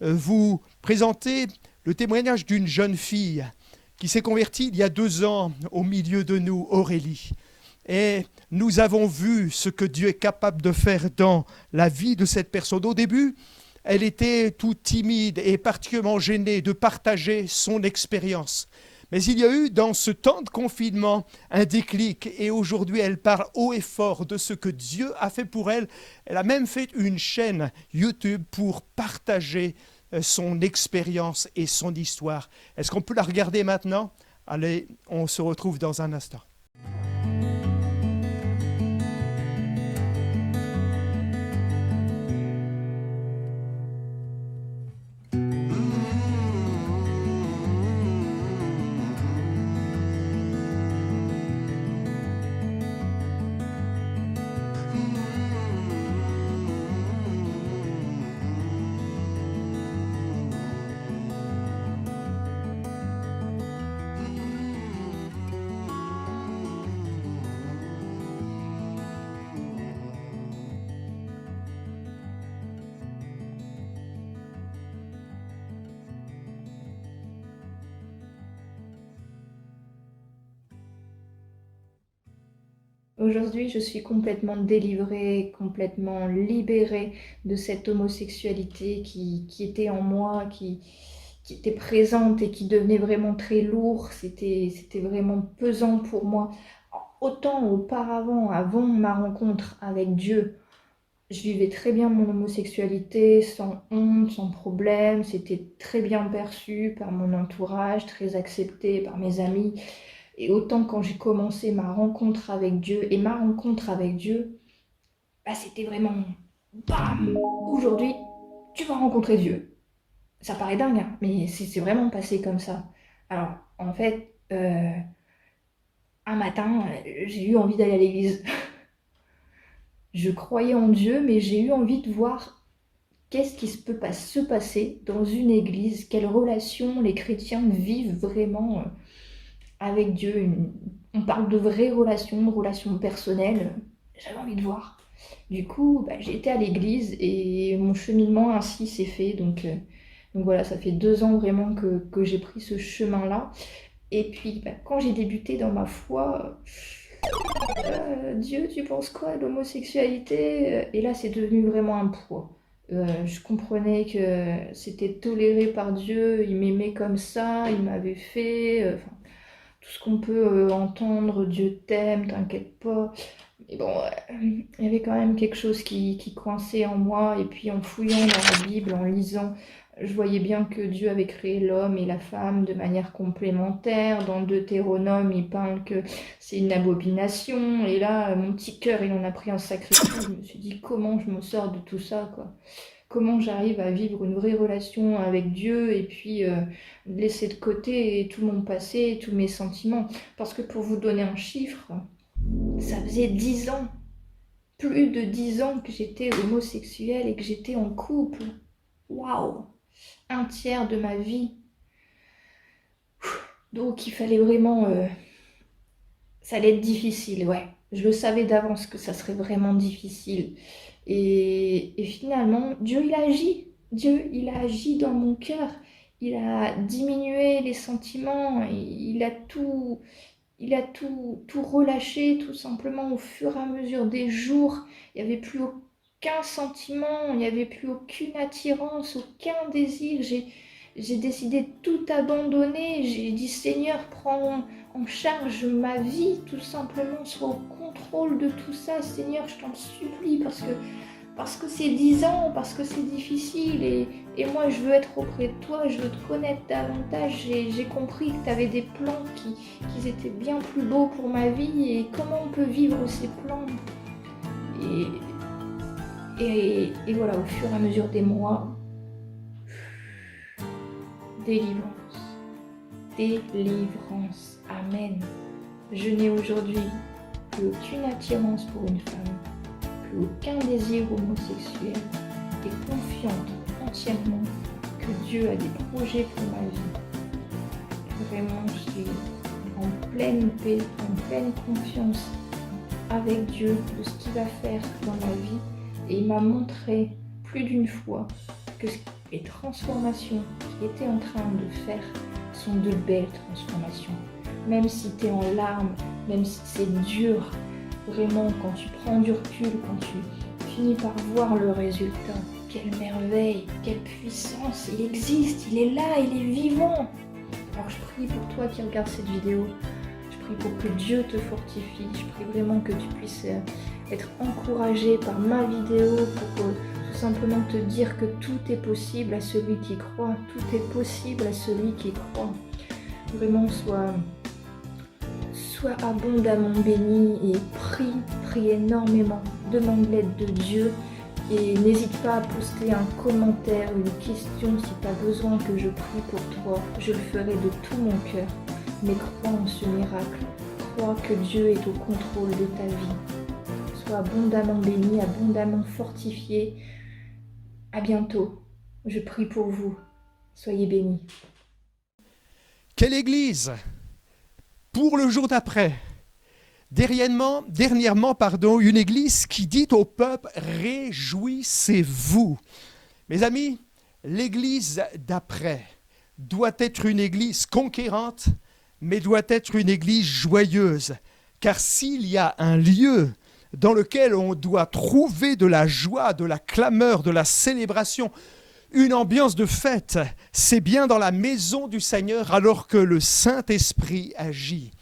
vous présenter le témoignage d'une jeune fille qui s'est convertie il y a 2 ans au milieu de nous, Aurélie. Et nous avons vu ce que Dieu est capable de faire dans la vie de cette personne. Au début, elle était toute timide et particulièrement gênée de partager son expérience. Mais il y a eu dans ce temps de confinement un déclic et aujourd'hui elle parle haut et fort de ce que Dieu a fait pour elle. Elle a même fait une chaîne YouTube pour partager son expérience et son histoire. Est-ce qu'on peut la regarder maintenant? Allez, on se retrouve dans un instant. Aujourd'hui, je suis complètement délivrée, complètement libérée de cette homosexualité qui était en moi, qui était présente et qui devenait vraiment très lourd. C'était vraiment pesant pour moi. Autant auparavant, avant ma rencontre avec Dieu, je vivais très bien mon homosexualité sans honte, sans problème. C'était très bien perçu par mon entourage, très accepté par mes amis. Et autant quand j'ai commencé ma rencontre avec Dieu, et ma rencontre avec Dieu, bah, c'était vraiment bam! Aujourd'hui, tu vas rencontrer Dieu. Ça paraît dingue, hein, mais c'est vraiment passé comme ça. Alors, en fait, un matin, j'ai eu envie d'aller à l'église. Je croyais en Dieu, mais j'ai eu envie de voir qu'est-ce qui peut pas se passer dans une église, quelles relations les chrétiens vivent vraiment avec Dieu. On parle de vraies relations, de relations personnelles. J'avais envie de voir. Du coup, bah, j'ai été à l'église et mon cheminement ainsi s'est fait. Donc voilà, ça fait 2 ans vraiment que j'ai pris ce chemin-là. Et puis, bah, quand j'ai débuté dans ma foi, Dieu, tu penses quoi de l'homosexualité? Et là, c'est devenu vraiment un poids. Je comprenais que c'était toléré par Dieu, il m'aimait comme ça, il m'avait fait, enfin, tout ce qu'on peut entendre, Dieu t'aime, t'inquiète pas. Mais bon, il y avait quand même quelque chose qui coinçait en moi, et puis en fouillant dans la Bible, en lisant, je voyais bien que Dieu avait créé l'homme et la femme de manière complémentaire. Dans Deutéronome, il parle que c'est une abomination. Et là, mon petit cœur, il en a pris un sacré coup. Je me suis dit, comment je me sors de tout ça, quoi? Comment j'arrive à vivre une vraie relation avec Dieu et puis laisser de côté tout mon passé, tous mes sentiments. Parce que pour vous donner un chiffre, ça faisait 10 ans, plus de 10 ans que j'étais homosexuelle et que j'étais en couple. Waouh! 1/3 de ma vie. Donc il fallait vraiment... ça allait être difficile, ouais. Je le savais d'avance que ça serait vraiment difficile. Et finalement, Dieu, il a agi. Dieu, il a agi dans mon cœur. Il a diminué les sentiments. Il a tout relâché, tout simplement, au fur et à mesure des jours. Il n'y avait plus aucun sentiment, il n'y avait plus aucune attirance, aucun désir. J'ai décidé de tout abandonner. J'ai dit, Seigneur, prends en charge ma vie, tout simplement, sois au contrôle de tout ça. Seigneur, je t'en supplie, parce que c'est 10 ans, parce que c'est difficile, et moi, je veux être auprès de toi, je veux te connaître davantage. J'ai compris que tu avais des plans qui étaient bien plus beaux pour ma vie, et comment on peut vivre ces plans. Et voilà, au fur et à mesure des mois, délivrance, amen. Je n'ai aujourd'hui plus aucune attirance pour une femme, plus aucun désir homosexuel, et confiante entièrement que Dieu a des projets pour ma vie. Vraiment, je suis en pleine paix, en pleine confiance avec Dieu de ce qu'il va faire dans ma vie, et il m'a montré plus d'une fois que les transformations qu'il était en train de faire sont de belles transformations. Même si tu es en larmes, même si c'est dur, vraiment, quand tu prends du recul, quand tu finis par voir le résultat, quelle merveille, quelle puissance, il existe, il est là, il est vivant. Alors je prie pour toi qui regardes cette vidéo, je prie pour que Dieu te fortifie, je prie vraiment que tu puisses être encouragé par ma vidéo pour tout simplement te dire que tout est possible à celui qui croit, tout est possible à celui qui croit. Vraiment, sois abondamment béni et prie énormément, demande l'aide de Dieu et n'hésite pas à poster un commentaire, une question si tu as besoin que je prie pour toi, je le ferai de tout mon cœur, mais crois en ce miracle, crois que Dieu est au contrôle de ta vie. Sois abondamment béni, abondamment fortifié. À bientôt. Je prie pour vous. Soyez bénis. Quelle église pour le jour d'après. Dernièrement, une église qui dit au peuple, réjouissez-vous. Mes amis, l'église d'après doit être une église conquérante, mais doit être une église joyeuse. car s'il y a un lieu dans lequel on doit trouver de la joie, de la clameur, de la célébration, une ambiance de fête, c'est bien dans la maison du Seigneur alors que le Saint-Esprit agit.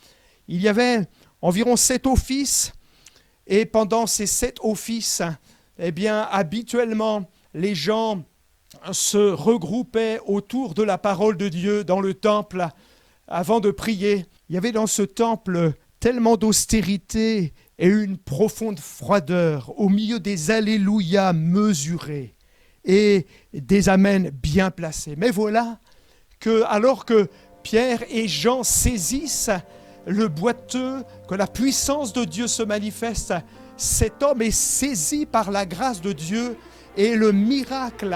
Il y avait environ 7 offices et pendant ces 7 offices, eh bien, habituellement, les gens se regroupaient autour de la parole de Dieu dans le temple avant de prier. Il y avait dans ce temple tellement d'austérité et une profonde froideur au milieu des alléluia mesurés et des amens bien placés. Mais voilà que alors que Pierre et Jean saisissent le boiteux, que la puissance de Dieu se manifeste, cet homme est saisi par la grâce de Dieu et le miracle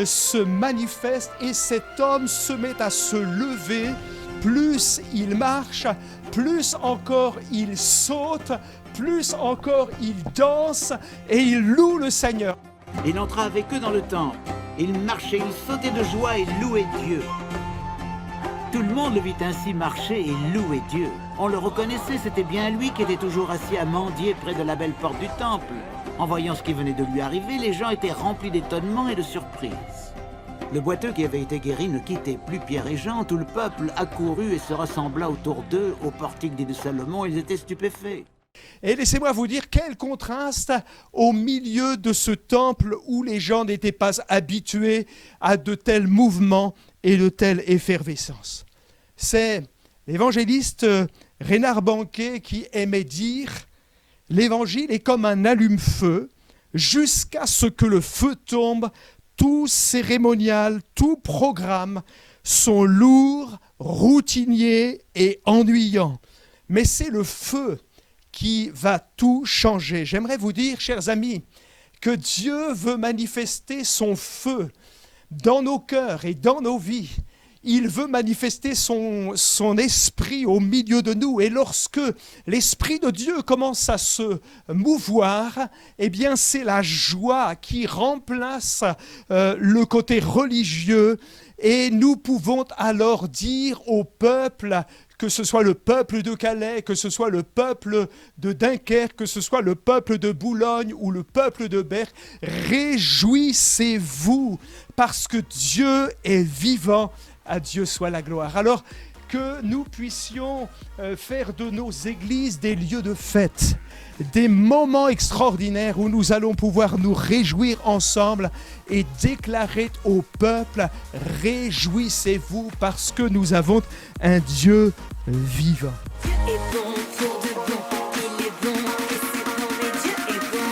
se manifeste et cet homme se met à se lever. Plus il marche, plus encore il saute, plus encore il danse et il loue le Seigneur. Il entra avec eux dans le temple. Il marchait, il sautait de joie et louait Dieu. Tout le monde le vit ainsi marcher et louer Dieu. On le reconnaissait, c'était bien lui qui était toujours assis à mendier près de la belle porte du temple. En voyant ce qui venait de lui arriver, les gens étaient remplis d'étonnement et de surprise. Le boiteux qui avait été guéri ne quittait plus Pierre et Jean. Tout le peuple accourut et se rassembla autour d'eux au portique dit de Salomon. Ils étaient stupéfaits. Et laissez-moi vous dire quel contraste au milieu de ce temple où les gens n'étaient pas habitués à de tels mouvements et de telle effervescence. C'est l'évangéliste Reinhard Bonnke qui aimait dire « L'évangile est comme un allume-feu, jusqu'à ce que le feu tombe, tout cérémonial, tout programme sont lourds, routiniers et ennuyants. Mais c'est le feu qui va tout changer. » J'aimerais vous dire, chers amis, que Dieu veut manifester son feu dans nos cœurs et dans nos vies. Il veut manifester son esprit au milieu de nous. Et lorsque l'Esprit de Dieu commence à se mouvoir, eh bien c'est la joie qui remplace le côté religieux. Et nous pouvons alors dire au peuple, que ce soit le peuple de Calais, que ce soit le peuple de Dunkerque, que ce soit le peuple de Boulogne ou le peuple de Berck, réjouissez-vous parce que Dieu est vivant. À Dieu soit la gloire. Alors que nous puissions faire de nos églises des lieux de fête, des moments extraordinaires où nous allons pouvoir nous réjouir ensemble et déclarer au peuple, réjouissez-vous parce que nous avons un Dieu vivant. Dieu est bon pour de bon, il est bon et c'est bon, mais Dieu est bon.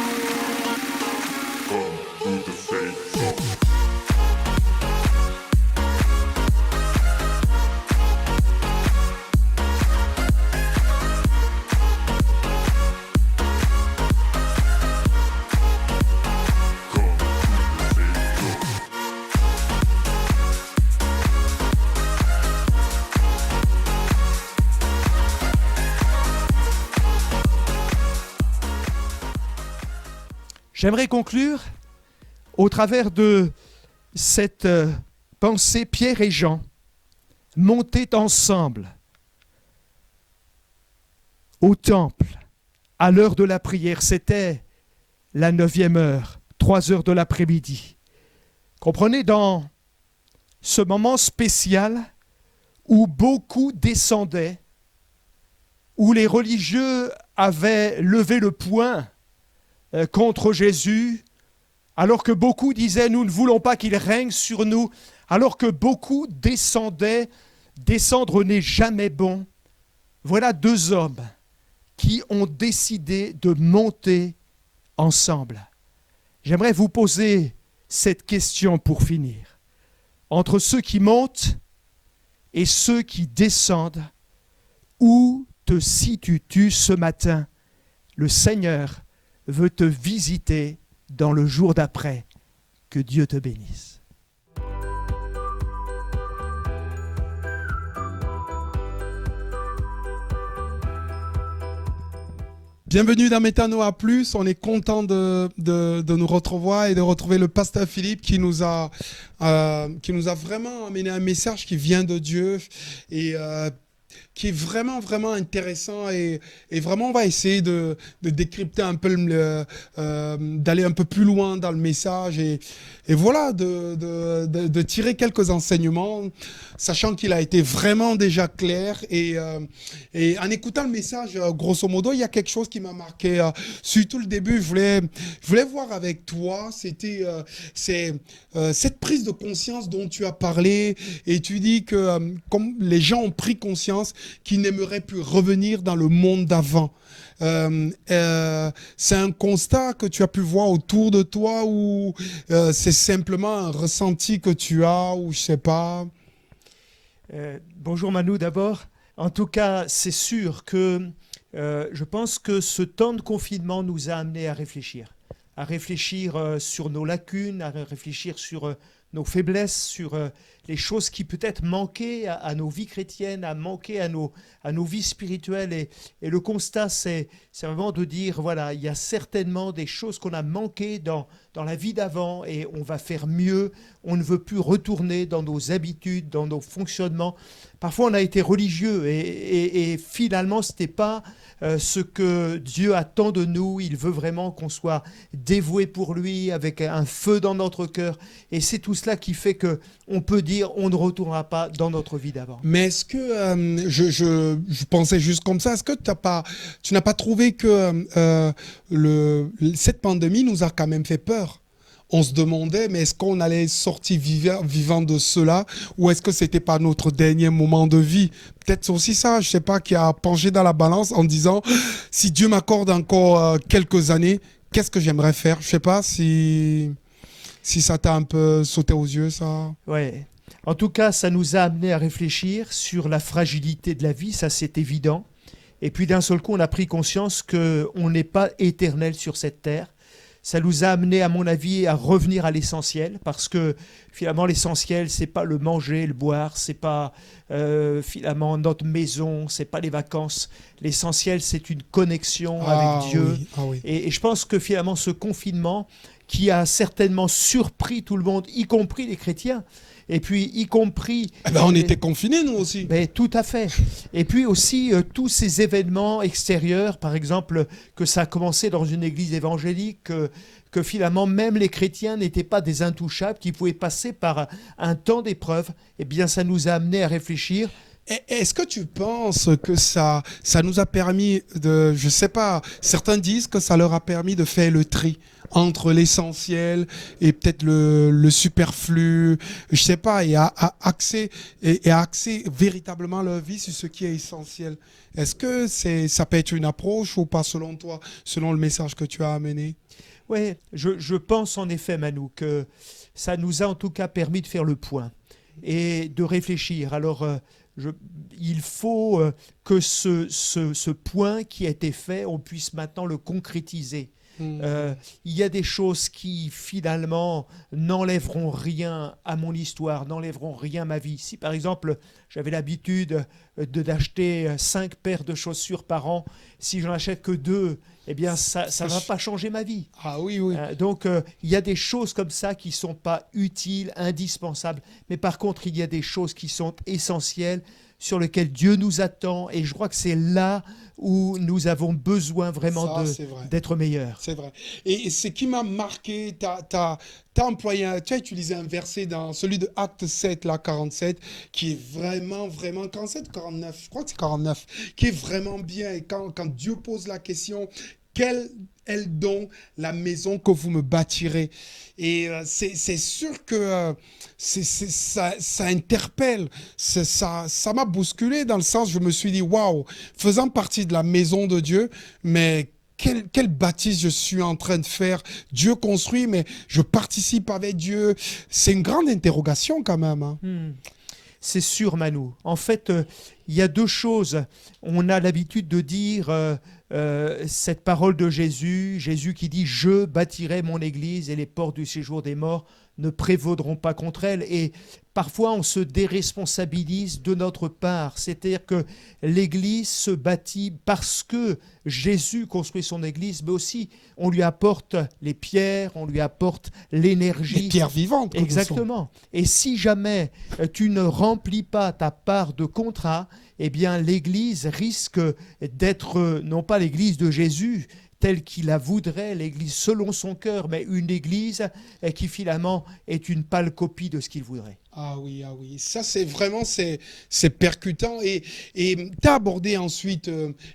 J'aimerais conclure au travers de cette pensée. Pierre et Jean montaient ensemble au temple à l'heure de la prière. C'était la 9e heure, 3 heures de l'après-midi. Comprenez, dans ce moment spécial où beaucoup descendaient, où les religieux avaient levé le poing contre Jésus, alors que beaucoup disaient « nous ne voulons pas qu'il règne sur nous », alors que beaucoup descendaient, descendre n'est jamais bon. Voilà 2 hommes qui ont décidé de monter ensemble. J'aimerais vous poser cette question pour finir. Entre ceux qui montent et ceux qui descendent, où te situes-tu ce matin? Le Seigneur veut te visiter dans le jour d'après. Que Dieu te bénisse. Bienvenue dans Métanoa Plus. On est content de nous retrouver et de retrouver le pasteur Philippe qui nous a vraiment amené un message qui vient de Dieu. Et qui est vraiment, vraiment intéressant et vraiment, on va essayer de décrypter un peu, d'aller un peu plus loin dans le message et voilà, de tirer quelques enseignements, sachant qu'il a été vraiment déjà clair et en écoutant le message, grosso modo, il y a quelque chose qui m'a marqué, surtout le début, je voulais voir avec toi, c'est cette prise de conscience dont tu as parlé et tu dis que comme les gens ont pris conscience qu'ils n'aimeraient plus revenir dans le monde d'avant. C'est un constat que tu as pu voir autour de toi ou c'est simplement un ressenti que tu as ou je sais pas. Bonjour Manu d'abord. En tout cas, c'est sûr que je pense que ce temps de confinement nous a amenés à réfléchir sur nos lacunes, à réfléchir sur nos faiblesses, sur les choses qui peut-être manquaient à nos vies chrétiennes, à manquer à nos vies spirituelles. Et le constat, c'est vraiment de dire, voilà, il y a certainement des choses qu'on a manquées dans la vie d'avant et on va faire mieux. On ne veut plus retourner dans nos habitudes, dans nos fonctionnements. Parfois, on a été religieux et finalement, ce n'était pas ce que Dieu attend de nous. Il veut vraiment qu'on soit dévoué pour lui, avec un feu dans notre cœur. Et c'est tout cela qui fait qu'on peut dire on ne retournera pas dans notre vie d'avant. Mais est-ce que, je pensais juste comme ça, est-ce que tu n'as pas trouvé que cette pandémie nous a quand même fait peur? On se demandait, mais est-ce qu'on allait sortir vivant de cela ou est-ce que c'était pas notre dernier moment de vie? Peut-être c'est aussi ça, je sais pas, qui a penché dans la balance en disant si Dieu m'accorde encore quelques années, qu'est-ce que j'aimerais faire? Je sais pas si ça t'a un peu sauté aux yeux, ça. Ouais. En tout cas, ça nous a amené à réfléchir sur la fragilité de la vie, ça c'est évident. Et puis d'un seul coup, on a pris conscience qu'on n'est pas éternel sur cette terre. Ça nous a amené, à mon avis, à revenir à l'essentiel, parce que finalement, l'essentiel, c'est pas le manger, le boire, c'est pas finalement notre maison, c'est pas les vacances. L'essentiel, c'est une connexion avec Dieu. Oui, oui. Et je pense que finalement, ce confinement, qui a certainement surpris tout le monde, y compris les chrétiens, et puis y compris... on était confinés, nous aussi. Tout à fait. Et puis aussi, tous ces événements extérieurs, par exemple, que ça a commencé dans une église évangélique, que finalement, même les chrétiens n'étaient pas des intouchables, qui pouvaient passer par un temps d'épreuve, eh bien, ça nous a amené à réfléchir. Est-ce que tu penses que ça nous a permis de... Je sais pas, certains disent que ça leur a permis de faire le tri entre l'essentiel et peut-être le superflu, je sais pas, et à axer véritablement leur vie sur ce qui est essentiel. Est-ce que ça peut être une approche ou pas selon toi, selon le message que tu as amené? Oui, je pense en effet, Manu, que ça nous a en tout cas permis de faire le point et de réfléchir. Alors, il faut que ce point qui a été fait, on puisse maintenant le concrétiser. Il y a des choses qui finalement n'enlèveront rien à mon histoire, n'enlèveront rien à ma vie. Si par exemple j'avais l'habitude d'acheter 5 paires de chaussures par an, si j'en achète que 2, eh bien ça ne va pas changer ma vie. Ah oui, oui. Donc il y a des choses comme ça qui ne sont pas utiles, indispensables, mais par contre il y a des choses qui sont essentielles, sur lesquelles Dieu nous attend, et je crois que c'est là où nous avons besoin vraiment d'être meilleurs. C'est vrai. Et ce qui m'a marqué, tu as utilisé un verset dans celui de Acte 7, là, 47, qui est vraiment, 47, 49, je crois que c'est 49, qui est vraiment bien. Et quand Dieu pose la question, quelle est donc la maison que vous me bâtirez? Et c'est sûr que ça interpelle, ça m'a bousculé dans le sens, je me suis dit, waouh, faisant partie de la maison de Dieu, mais quelle bâtisse je suis en train de faire? Dieu construit, mais je participe avec Dieu. C'est une grande interrogation quand même. Hein. C'est sûr, Manu. En fait, il y a deux choses. On a l'habitude de dire cette parole de Jésus qui dit « Je bâtirai mon église et les portes du séjour des morts ne prévaudront pas contre elle. Et parfois, on se déresponsabilise de notre part. C'est-à-dire que l'Église se bâtit parce que Jésus construit son Église, mais aussi on lui apporte les pierres, on lui apporte l'énergie. Les pierres vivantes. comme Exactement. Et si jamais tu ne remplis pas ta part de contrat, eh bien l'Église risque d'être non pas l'Église de Jésus, telle qu'il la voudrait, l'Église selon son cœur, mais une Église qui finalement est une pâle copie de ce qu'il voudrait. Ah oui, ah oui. Ça, c'est vraiment, c'est percutant. Et tu as abordé ensuite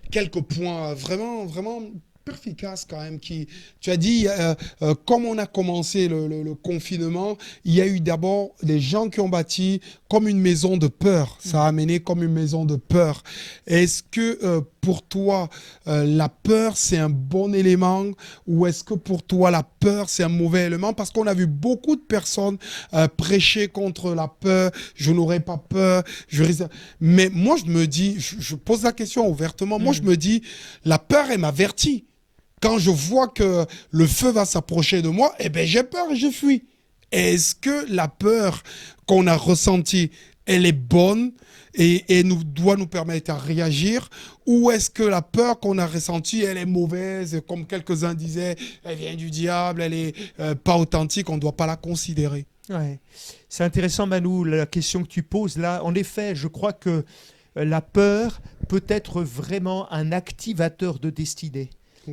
quelques points vraiment, vraiment perspicaces quand même. Tu as dit, comme on a commencé le confinement, il y a eu d'abord des gens qui ont bâti comme une maison de peur. Ça a amené comme une maison de peur. Est-ce que pour toi, la peur, c'est un bon élément ou est-ce que pour toi, la peur, c'est un mauvais élément? Parce qu'on a vu beaucoup de personnes prêcher contre la peur. Je n'aurai pas peur. Mais moi, je me dis, je pose la question ouvertement. Moi, je me dis, la peur, elle m'avertit. Quand je vois que le feu va s'approcher de moi, eh ben, j'ai peur et je fuis. Est-ce que la peur qu'on a ressentie, elle est bonne et doit nous permettre à réagir, ou est-ce que la peur qu'on a ressentie, elle est mauvaise, comme quelques-uns disaient, elle vient du diable, elle est pas authentique, on ne doit pas la considérer? Ouais. C'est intéressant, Manu, la question que tu poses là. En effet, je crois que la peur peut être vraiment un activateur de destinée.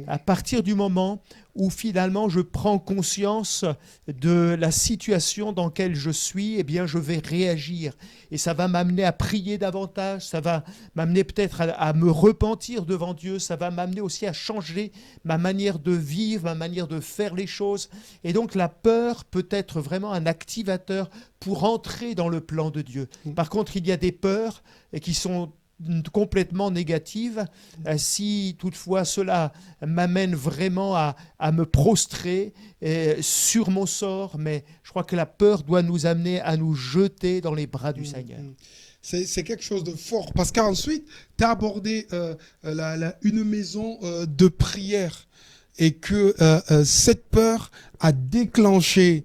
À partir du moment où finalement je prends conscience de la situation dans laquelle je suis, eh bien je vais réagir. Et ça va m'amener à prier davantage, ça va m'amener peut-être à me repentir devant Dieu, ça va m'amener aussi à changer ma manière de vivre, ma manière de faire les choses. Et donc la peur peut être vraiment un activateur pour entrer dans le plan de Dieu. Par contre, il y a des peurs qui sont complètement négative, si toutefois cela m'amène vraiment à me prostrer sur mon sort, mais je crois que la peur doit nous amener à nous jeter dans les bras du Seigneur. C'est quelque chose de fort, parce qu'ensuite, tu as abordé une maison de prière et que cette peur a déclenché,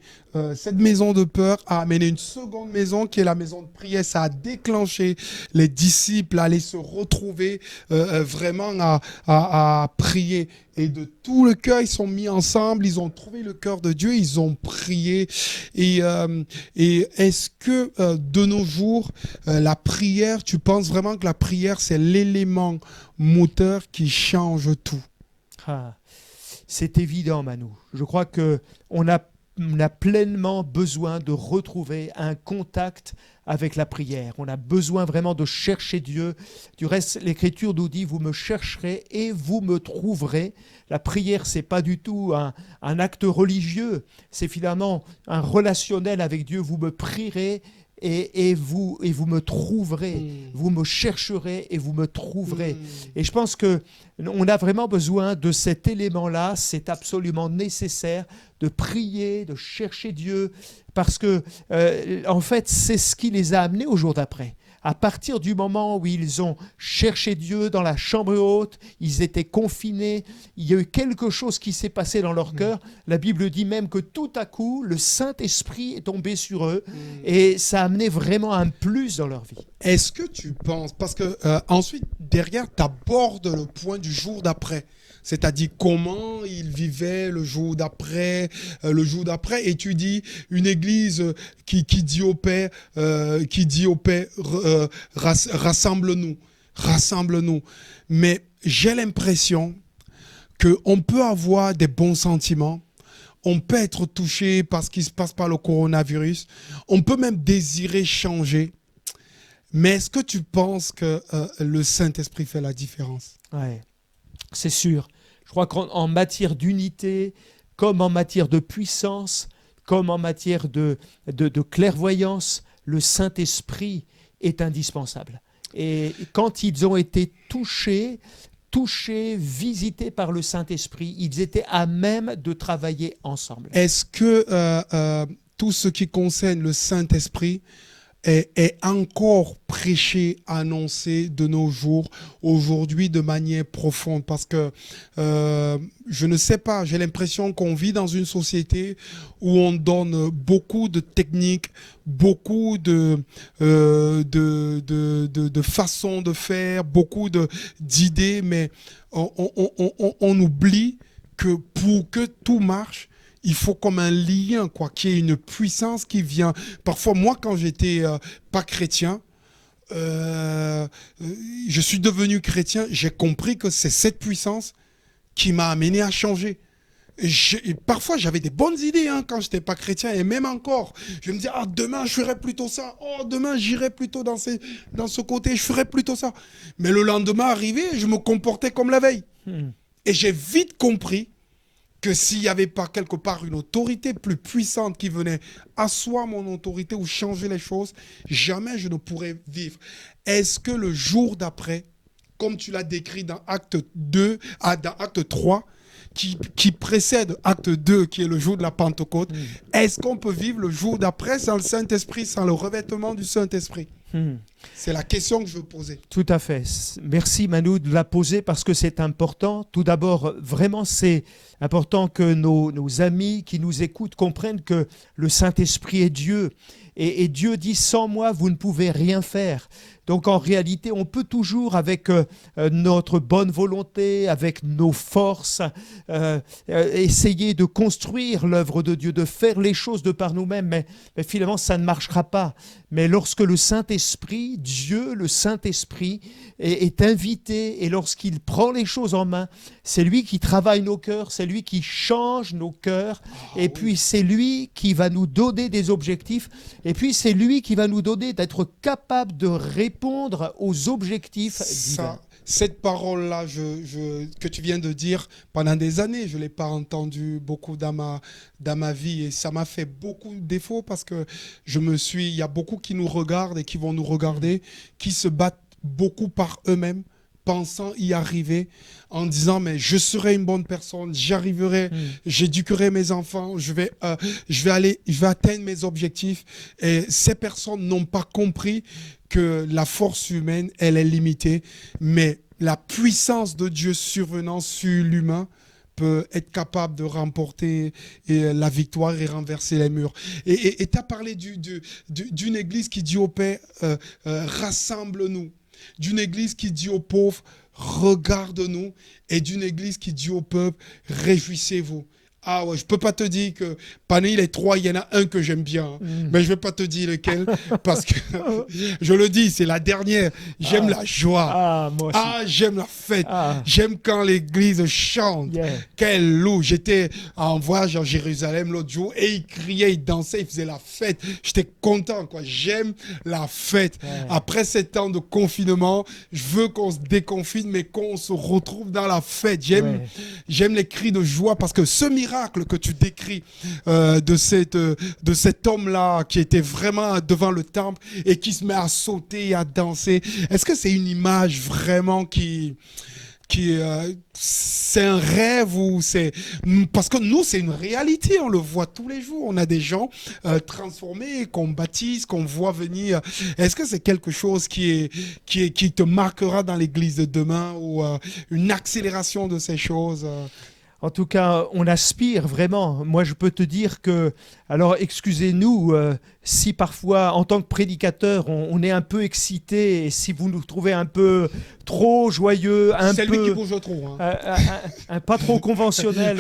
cette maison de peur a amené une seconde maison qui est la maison de prière. Ça a déclenché les disciples à aller se retrouver vraiment à prier. Et de tout le cœur, ils sont mis ensemble, ils ont trouvé le cœur de Dieu, ils ont prié. Et est-ce que de nos jours, la prière, tu penses vraiment que la prière, c'est l'élément moteur qui change tout? C'est évident, Manu. Je crois qu'on a pleinement besoin de retrouver un contact avec la prière. On a besoin vraiment de chercher Dieu. Du reste, l'Écriture nous dit « Vous me chercherez et vous me trouverez ». La prière, ce n'est pas du tout un acte religieux. C'est finalement un relationnel avec Dieu. Vous me prierez et vous me trouverez. Vous me chercherez et vous me trouverez. Et je pense qu'on a vraiment besoin de cet élément-là. C'est absolument nécessaire de prier, de chercher Dieu, parce que, en fait, c'est ce qui les a amenés au jour d'après. À partir du moment où ils ont cherché Dieu dans la chambre haute, ils étaient confinés, il y a eu quelque chose qui s'est passé dans leur cœur. La Bible dit même que tout à coup, le Saint-Esprit est tombé sur eux et ça a amené vraiment un plus dans leur vie. Est-ce que tu penses, parce que ensuite, derrière, tu abordes le point du jour d'après. C'est-à-dire comment ils vivaient le jour d'après, et tu dis une église qui dit au Père, rassemble-nous. Mais j'ai l'impression qu'on peut avoir des bons sentiments, on peut être touché par ce qui se passe par le coronavirus, on peut même désirer changer. Mais est-ce que tu penses que le Saint-Esprit fait la différence? Ouais, c'est sûr. Je crois qu'en matière d'unité, comme en matière de puissance, comme en matière de clairvoyance, le Saint-Esprit est indispensable. Et quand ils ont été touchés, visités par le Saint-Esprit, ils étaient à même de travailler ensemble. Est-ce que tout ce qui concerne le Saint-Esprit, est encore prêché, annoncé de nos jours, aujourd'hui, de manière profonde. Parce que je ne sais pas, j'ai l'impression qu'on vit dans une société où on donne beaucoup de techniques, beaucoup de façons de faire, beaucoup d'idées, mais on oublie que pour que tout marche, il faut comme un lien, quoi, qu'il y ait une puissance qui vient. Parfois, moi, quand j'étais pas chrétien, je suis devenu chrétien, j'ai compris que c'est cette puissance qui m'a amené à changer. Parfois, j'avais des bonnes idées quand je n'étais pas chrétien, et même encore, je me disais, demain, je ferai plutôt ça. Demain, j'irai plutôt dans ce côté, je ferai plutôt ça. Mais le lendemain arrivé, je me comportais comme la veille. Et j'ai vite compris que s'il n'y avait pas quelque part une autorité plus puissante qui venait asseoir mon autorité ou changer les choses, jamais je ne pourrais vivre. Est-ce que le jour d'après, comme tu l'as décrit dans Acte 2, dans Acte 3, qui précède Acte 2, qui est le jour de la Pentecôte, est-ce qu'on peut vivre le jour d'après sans le Saint-Esprit, sans le revêtement du Saint-Esprit? C'est la question que je veux poser. Tout à fait. Merci Manu de la poser parce que c'est important. Tout d'abord, vraiment, c'est important que nos amis qui nous écoutent comprennent que le Saint-Esprit est Dieu. Et Dieu dit, sans moi, vous ne pouvez rien faire. Donc en réalité, on peut toujours, avec notre bonne volonté, avec nos forces, essayer de construire l'œuvre de Dieu, de faire les choses de par nous-mêmes, mais finalement, ça ne marchera pas. Mais lorsque le Saint-Esprit, Dieu, le Saint-Esprit, est invité, et lorsqu'il prend les choses en main, c'est lui qui travaille nos cœurs, c'est lui qui change nos cœurs, et puis c'est lui qui va nous donner des objectifs, et puis c'est lui qui va nous donner d'être capable de répondre aux objectifs divins. Cette parole-là que tu viens de dire, pendant des années, je ne l'ai pas entendue beaucoup dans ma vie, et ça m'a fait beaucoup de défauts parce que il y a beaucoup qui nous regardent et qui vont nous regarder, qui se battent beaucoup par eux-mêmes, pensant y arriver, en disant mais je serai une bonne personne, j'y arriverai, j'éduquerai mes enfants, je vais atteindre mes objectifs. Et ces personnes n'ont pas compris que la force humaine, elle est limitée, mais la puissance de Dieu survenant sur l'humain peut être capable de remporter la victoire et renverser les murs. Et tu as parlé d'une église qui dit au Père, rassemble-nous, d'une église qui dit aux pauvres, regarde-nous, et d'une église qui dit au peuple, réjouissez-vous. Ah ouais, je peux pas te dire que parmi les trois, il y en a un que j'aime bien. Mais je vais pas te dire lequel parce que je le dis, c'est la dernière. J'aime la joie. Moi aussi. J'aime la fête. J'aime quand l'église chante. Quelle loue. J'étais en voyage en Jérusalem l'autre jour et ils criaient, ils dansaient, ils faisaient la fête. J'étais content, quoi. J'aime la fête. Après 7 ans de confinement, je veux qu'on se déconfine, mais qu'on se retrouve dans la fête. J'aime les cris de joie parce que ce miracle que tu décris de cet homme-là qui était vraiment devant le temple et qui se met à sauter et à danser, est-ce que c'est une image vraiment c'est un rêve ou c'est... Parce que nous, c'est une réalité, on le voit tous les jours. On a des gens transformés, qu'on baptise, qu'on voit venir. Est-ce que c'est quelque chose qui te marquera dans l'église de demain ou une accélération de ces choses En tout cas, on aspire vraiment. Moi, je peux te dire que, alors excusez-nous, si parfois, en tant que prédicateur, on est un peu excité, et si vous nous trouvez un peu trop joyeux, c'est lui qui bouge trop, pas trop conventionnel,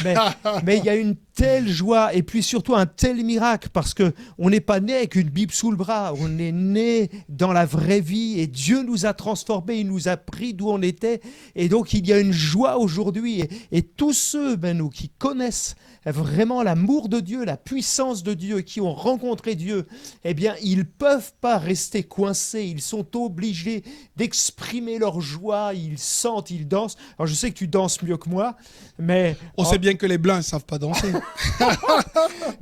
mais il y a une telle joie et puis surtout un tel miracle parce que on n'est pas né avec une Bible sous le bras, on est né dans la vraie vie et Dieu nous a transformés, il nous a pris d'où on était et donc il y a une joie aujourd'hui et tous ceux nous qui connaissent vraiment l'amour de Dieu, la puissance de Dieu, qui ont rencontré Dieu, eh bien, ils ne peuvent pas rester coincés. Ils sont obligés d'exprimer leur joie. Ils sentent, ils dansent. Alors, je sais que tu danses mieux que moi, mais... On sait bien que les Blancs ne savent pas danser.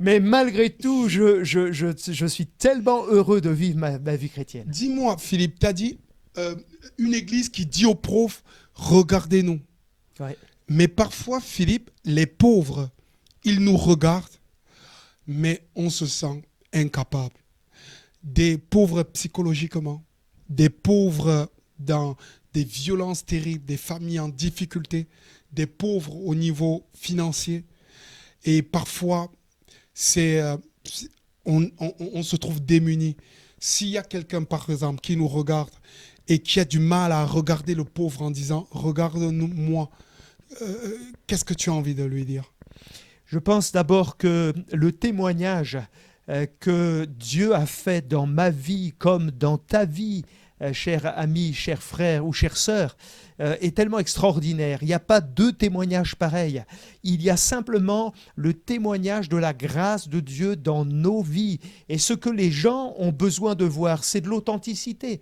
Mais malgré tout, je suis tellement heureux de vivre ma vie chrétienne. Dis-moi, Philippe, tu as dit une église qui dit aux pauvres, regardez-nous. Ouais. Mais parfois, Philippe, les pauvres, ils nous regardent, mais on se sent incapable. des pauvres psychologiquement, des pauvres dans des violences terribles, des familles en difficulté, des pauvres au niveau financier. Et parfois, on se trouve démunis. S'il y a quelqu'un, par exemple, qui nous regarde et qui a du mal à regarder le pauvre en disant « Regarde-moi », qu'est-ce que tu as envie de lui dire? Je pense d'abord que le témoignage que Dieu a fait dans ma vie comme dans ta vie, cher ami, cher frère ou chère sœur, est tellement extraordinaire. Il n'y a pas deux témoignages pareils. Il y a simplement le témoignage de la grâce de Dieu dans nos vies. Et ce que les gens ont besoin de voir, c'est de l'authenticité.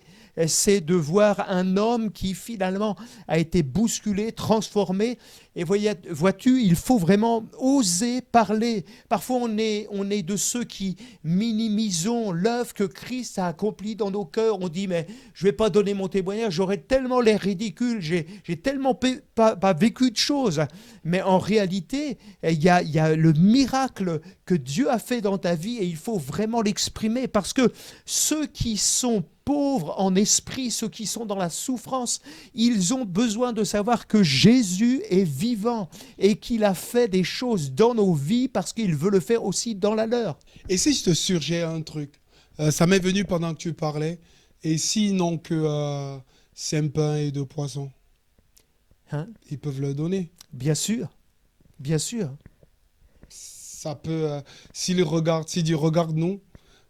C'est de voir un homme qui finalement a été bousculé, transformé. Et vois-tu, il faut vraiment oser parler. Parfois, on est de ceux qui minimisons l'œuvre que Christ a accomplie dans nos cœurs. On dit, mais je ne vais pas donner mon témoignage, j'aurais tellement l'air ridicule, j'ai tellement pas vécu de choses. Mais en réalité, il y a le miracle que Dieu a fait dans ta vie et il faut vraiment l'exprimer parce que ceux qui sont pauvres en esprit, ceux qui sont dans la souffrance, ils ont besoin de savoir que Jésus est vivant et qu'il a fait des choses dans nos vies parce qu'il veut le faire aussi dans la leur. Et si je te suggère un truc, ça m'est venu pendant que tu parlais, et sinon que 5 pains et 2 poissons, ils peuvent le donner. Bien sûr, bien sûr. Ça peut, s'il dit regarde-nous,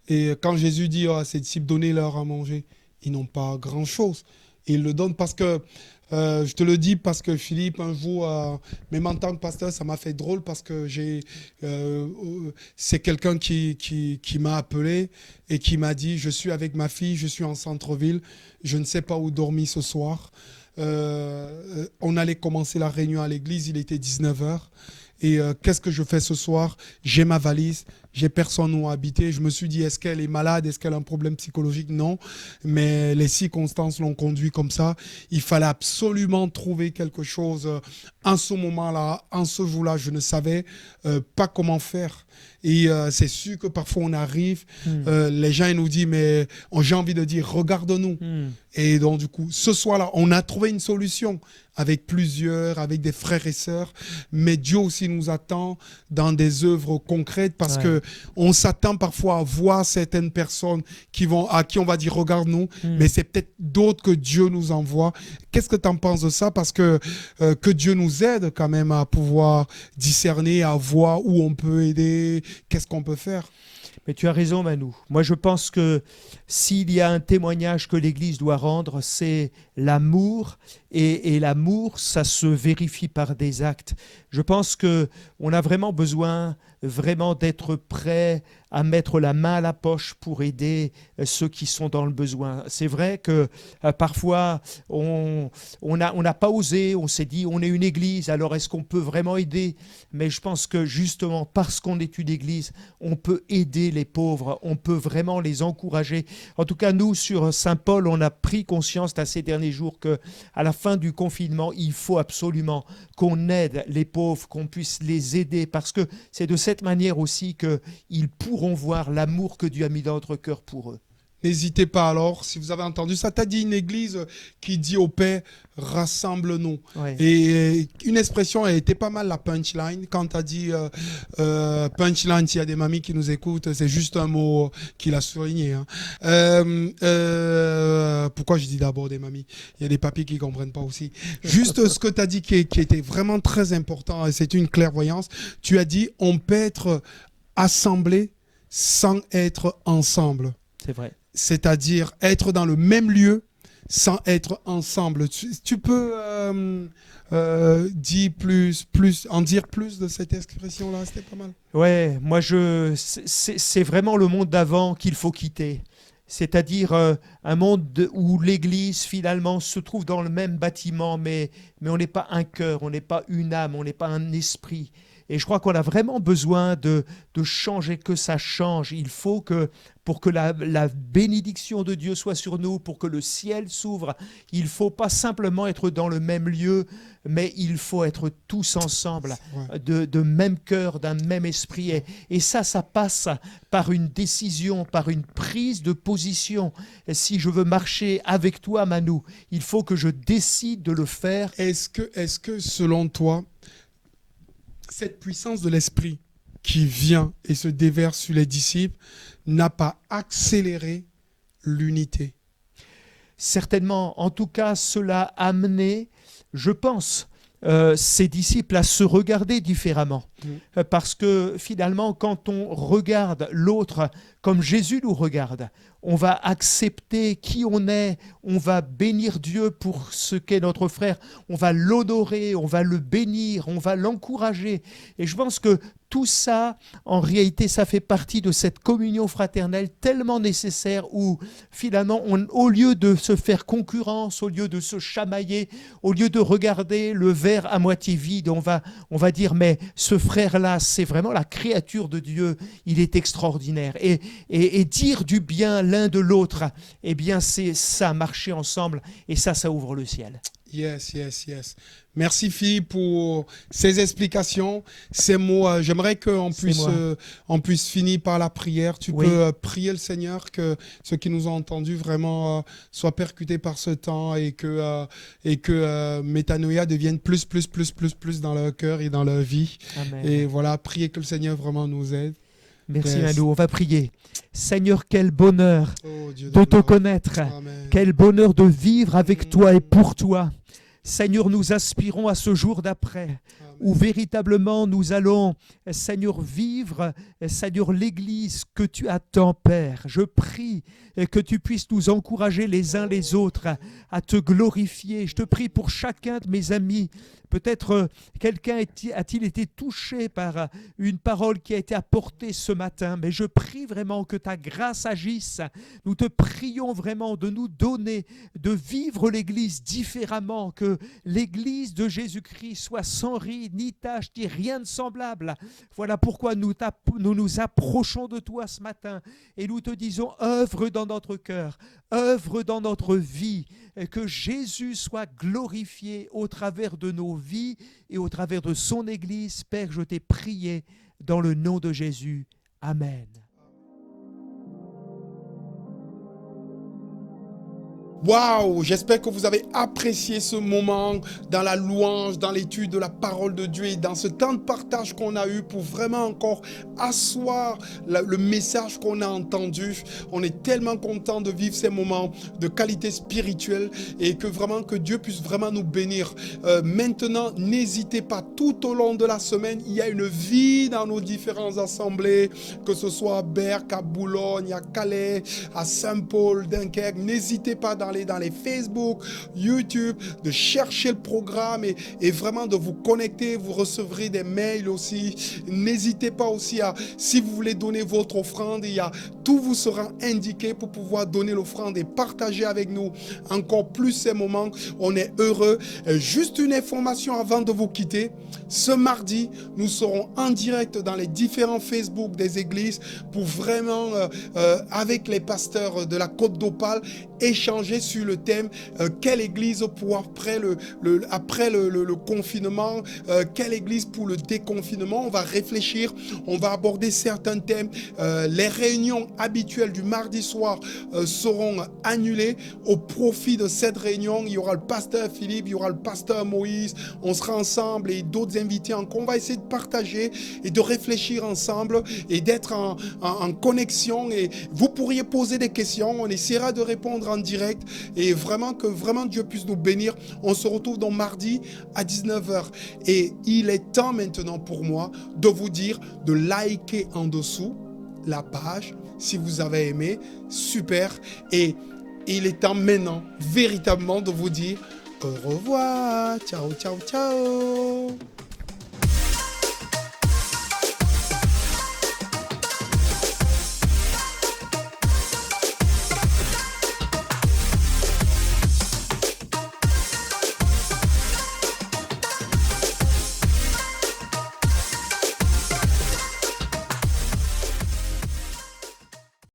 et quand Jésus dit à ses disciples, donnez-leur à manger, ils n'ont pas grand-chose. Et ils le donnent parce que, je te le dis parce que Philippe, un jour, même en tant que pasteur, ça m'a fait drôle parce que c'est quelqu'un qui m'a appelé et qui m'a dit, je suis avec ma fille, je suis en centre-ville, je ne sais pas où dormir ce soir. On allait commencer la réunion à l'église, il était 19h. Et qu'est-ce que je fais ce soir? J'ai ma valise, j'ai personne où habiter. Je me suis dit, est-ce qu'elle est malade? Est-ce qu'elle a un problème psychologique? Non. Mais les circonstances l'ont conduit comme ça. Il fallait absolument trouver quelque chose. En ce moment-là, en ce jour-là, je ne savais pas comment faire. Et c'est sûr que parfois on arrive, les gens ils nous disent, mais j'ai envie de dire, regarde-nous. Et donc du coup, ce soir-là, on a trouvé une solution avec avec des frères et sœurs. Mais Dieu aussi nous attend dans des œuvres concrètes parce que on s'attend parfois à voir certaines personnes à qui on va dire, regarde-nous. Mais c'est peut-être d'autres que Dieu nous envoie. Qu'est-ce que tu en penses de ça? Parce que Dieu nous aide quand même à pouvoir discerner, à voir où on peut aider, qu'est-ce qu'on peut faire. Mais tu as raison, Manu. Moi, je pense que s'il y a un témoignage que l'Église doit rendre, c'est l'amour. Et l'amour, ça se vérifie par des actes. Je pense qu'on a vraiment besoin d'être prêt à mettre la main à la poche pour aider ceux qui sont dans le besoin. C'est vrai que parfois, on n'a pas osé, on s'est dit, on est une église, alors est-ce qu'on peut vraiment aider? Mais je pense que justement, parce qu'on est une église, on peut aider les pauvres, on peut vraiment les encourager. En tout cas, nous, sur Saint-Paul, on a pris conscience ces derniers jours qu'à la fin du confinement, il faut absolument qu'on aide les pauvres, qu'on puisse les aider, parce que c'est de cette manière aussi qu'ils pourront voir l'amour que Dieu a mis dans notre cœur pour eux. N'hésitez pas alors, si vous avez entendu ça, t'as dit une église qui dit au Père, rassemble-nous. Ouais. Et une expression, elle était pas mal la punchline. Quand t'as dit punchline, s'il y a des mamies qui nous écoutent, c'est juste un mot qu'il a souligné. Hein. Pourquoi je dis d'abord des mamies? Il y a des papis qui comprennent pas aussi. Juste ce que t'as dit qui était vraiment très important, et c'est une clairvoyance. Tu as dit, on peut être assemblé sans être ensemble. C'est vrai. C'est-à-dire être dans le même lieu sans être ensemble. Tu peux en dire plus de cette expression-là? C'était pas mal. Ouais, moi c'est vraiment le monde d'avant qu'il faut quitter. C'est-à-dire un monde où l'Église finalement se trouve dans le même bâtiment, mais on n'est pas un cœur, on n'est pas une âme, on n'est pas un esprit. Et je crois qu'on a vraiment besoin de changer, que ça change. Il faut que, pour que la bénédiction de Dieu soit sur nous, pour que le ciel s'ouvre, il ne faut pas simplement être dans le même lieu, mais il faut être tous ensemble, de même cœur, d'un même esprit. Et ça passe par une décision, par une prise de position. Et si je veux marcher avec toi, Manu, il faut que je décide de le faire. Est-ce que selon toi, cette puissance de l'esprit qui vient et se déverse sur les disciples n'a pas accéléré l'unité? Certainement, en tout cas, cela a amené, je pense, ces disciples à se regarder différemment. Parce que finalement, quand on regarde l'autre comme Jésus nous regarde, on va accepter qui on est, on va bénir Dieu pour ce qu'est notre frère, on va l'honorer, on va le bénir, on va l'encourager. Et je pense que tout ça, en réalité, ça fait partie de cette communion fraternelle tellement nécessaire où finalement, au lieu de se faire concurrence, au lieu de se chamailler, au lieu de regarder le verre à moitié vide, on va dire, mais ce frère-là, c'est vraiment la créature de Dieu, il est extraordinaire. Et dire du bien l'un de l'autre, eh bien, c'est ça, marcher ensemble, et ça ouvre le ciel. Yes. Merci Philippe pour ces explications, ces mots. J'aimerais qu'on puisse finir par la prière. Tu peux prier le Seigneur que ceux qui nous ont entendus vraiment soient percutés par ce temps et que Métanoïa devienne plus dans leur cœur et dans leur vie. Amen. Et voilà, prier que le Seigneur vraiment nous aide. Merci Manu, on va prier. Seigneur, quel bonheur de te connaître. Amen. Quel bonheur de vivre avec toi et pour toi. Seigneur, nous aspirons à ce jour d'après, où véritablement nous allons, Seigneur, vivre, Seigneur, l'Église que tu attends, Père. Je prie que tu puisses nous encourager les uns les autres à te glorifier. Je te prie pour chacun de mes amis. Peut-être quelqu'un a-t-il été touché par une parole qui a été apportée ce matin, mais je prie vraiment que ta grâce agisse. Nous te prions vraiment de nous donner, de vivre l'Église différemment, que l'Église de Jésus-Christ soit sans ride, ni tache, ni rien de semblable. Voilà pourquoi nous nous approchons de toi ce matin et nous te disons, œuvre dans notre cœur, œuvre dans notre vie, que Jésus soit glorifié au travers de nos vies et au travers de son Église. Père, je t'ai prié dans le nom de Jésus. Amen. Waouh, j'espère que vous avez apprécié ce moment dans la louange, dans l'étude de la parole de Dieu et dans ce temps de partage qu'on a eu pour vraiment encore asseoir le message qu'on a entendu. On est tellement content de vivre ces moments de qualité spirituelle et que Dieu puisse vraiment nous bénir. Maintenant, n'hésitez pas, tout au long de la semaine, il y a une vie dans nos différentes assemblées, que ce soit à Berck, à Boulogne, à Calais, à Saint-Paul, Dunkerque. N'hésitez pas dans les Facebook, YouTube, de chercher le programme et vraiment de vous connecter. Vous recevrez des mails aussi. N'hésitez pas aussi si vous voulez donner votre offrande, tout vous sera indiqué pour pouvoir donner l'offrande et partager avec nous encore plus ces moments. On est heureux. Juste une information avant de vous quitter. Ce mardi, nous serons en direct dans les différents Facebook des églises pour vraiment, avec les pasteurs de la Côte d'Opale, échanger sur le thème quelle église pour après le confinement, quelle église pour le déconfinement. On va réfléchir, on va aborder certains thèmes. Les réunions habituelles du mardi soir seront annulées au profit de cette réunion. Il y aura le pasteur Philippe, il y aura le pasteur Moïse, on sera ensemble et d'autres invités encore. On va essayer de partager et de réfléchir ensemble et d'être en connexion, et vous pourriez poser des questions, on essaiera de répondre en direct et vraiment que Dieu puisse nous bénir. On se retrouve donc mardi à 19h et il est temps maintenant pour moi de vous dire de liker en dessous la page si vous avez aimé, super, et il est temps maintenant véritablement de vous dire au revoir, ciao.